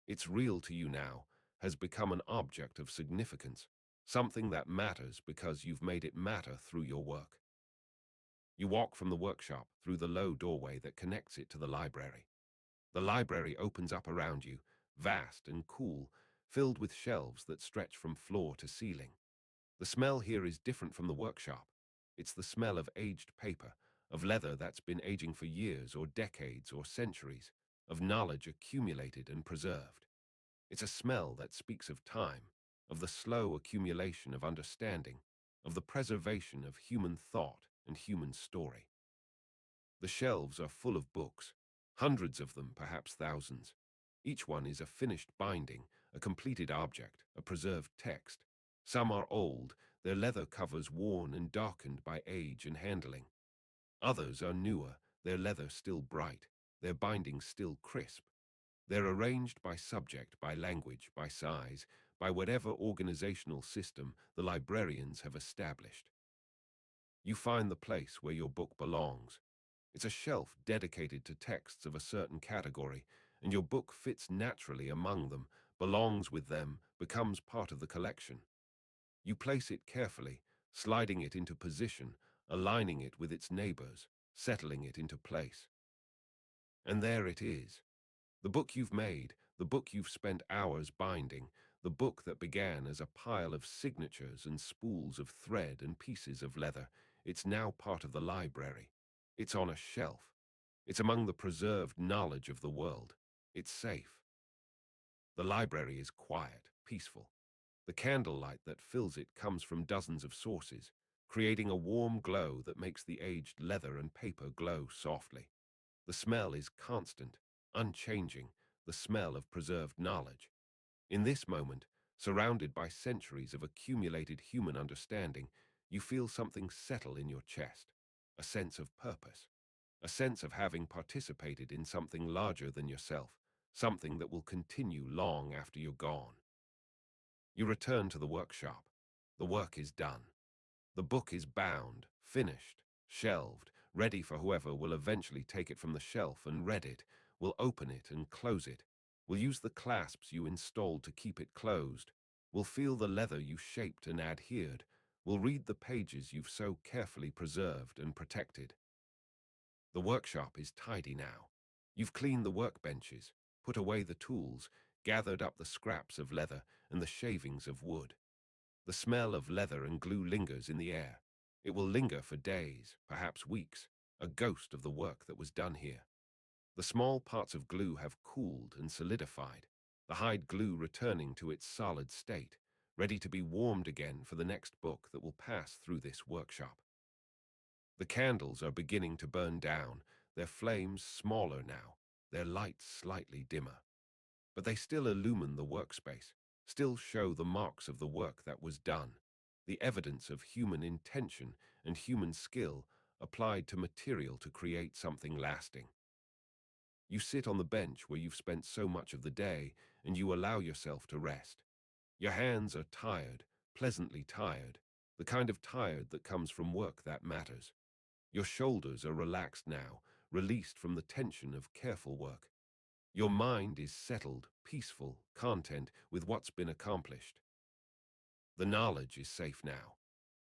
It's real to you now, has become an object of significance, something that matters because you've made it matter through your work. You walk from the workshop through the low doorway that connects it to the library. The library opens up around you, vast and cool, filled with shelves that stretch from floor to ceiling. The smell here is different from the workshop. It's the smell of aged paper, of leather that's been aging for years or decades or centuries, of knowledge accumulated and preserved. It's a smell that speaks of time, of the slow accumulation of understanding, of the preservation of human thought and human story. The shelves are full of books, hundreds of them, perhaps thousands. Each one is a finished binding, a completed object, a preserved text. Some are old, their leather covers worn and darkened by age and handling. Others are newer, their leather still bright, their bindings still crisp. They're arranged by subject, by language, by size, by whatever organizational system the librarians have established. You find the place where your book belongs. It's a shelf dedicated to texts of a certain category, and your book fits naturally among them, belongs with them, becomes part of the collection. You place it carefully, sliding it into position, aligning it with its neighbors, settling it into place. And there it is. The book you've made, the book you've spent hours binding, the book that began as a pile of signatures and spools of thread and pieces of leather, it's now part of the library. It's on a shelf. It's among the preserved knowledge of the world. It's safe. The library is quiet, peaceful. The candlelight that fills it comes from dozens of sources, creating a warm glow that makes the aged leather and paper glow softly. The smell is constant, unchanging, the smell of preserved knowledge. In this moment, surrounded by centuries of accumulated human understanding, you feel something settle in your chest, a sense of purpose, a sense of having participated in something larger than yourself, something that will continue long after you're gone. You return to the workshop. The work is done. The book is bound, finished, shelved, ready for whoever will eventually take it from the shelf and read it, will open it and close it, will use the clasps you installed to keep it closed, will feel the leather you shaped and adhered, will read the pages you've so carefully preserved and protected. The workshop is tidy now. You've cleaned the workbenches, put away the tools, gathered up the scraps of leather and the shavings of wood. The smell of leather and glue lingers in the air. It will linger for days, perhaps weeks, a ghost of the work that was done here. The small parts of glue have cooled and solidified, the hide glue returning to its solid state, ready to be warmed again for the next book that will pass through this workshop. The candles are beginning to burn down, their flames smaller now, their light slightly dimmer. But they still illumine the workspace, still show the marks of the work that was done, the evidence of human intention and human skill applied to material to create something lasting. You sit on the bench where you've spent so much of the day and you allow yourself to rest. Your hands are tired, pleasantly tired, the kind of tired that comes from work that matters. Your shoulders are relaxed now, released from the tension of careful work. Your mind is settled, peaceful, content with what's been accomplished. The knowledge is safe now.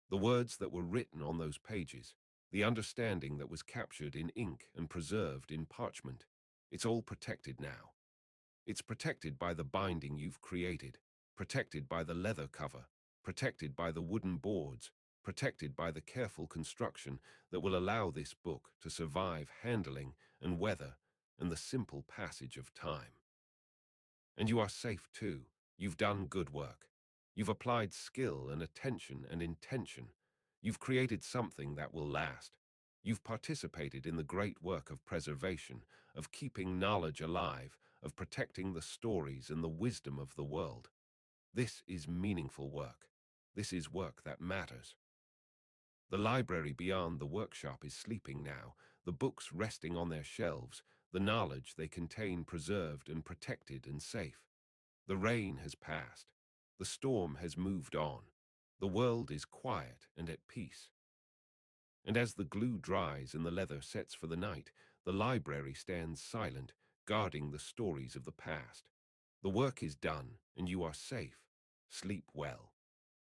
The words that were written on those pages, the understanding that was captured in ink and preserved in parchment, it's all protected now. It's protected by the binding you've created, protected by the leather cover, protected by the wooden boards, protected by the careful construction that will allow this book to survive handling and weather and the simple passage of time. And you are safe too. You've done good work. You've applied skill and attention and intention. You've created something that will last. You've participated in the great work of preservation, of keeping knowledge alive, of protecting the stories and the wisdom of the world. This is meaningful work. This is work that matters. The library beyond the workshop is sleeping now, the books resting on their shelves, the knowledge they contain preserved and protected and safe. The rain has passed. The storm has moved on. The world is quiet and at peace. And as the glue dries and the leather sets for the night, the library stands silent, guarding the stories of the past. The work is done, and you are safe. Sleep well.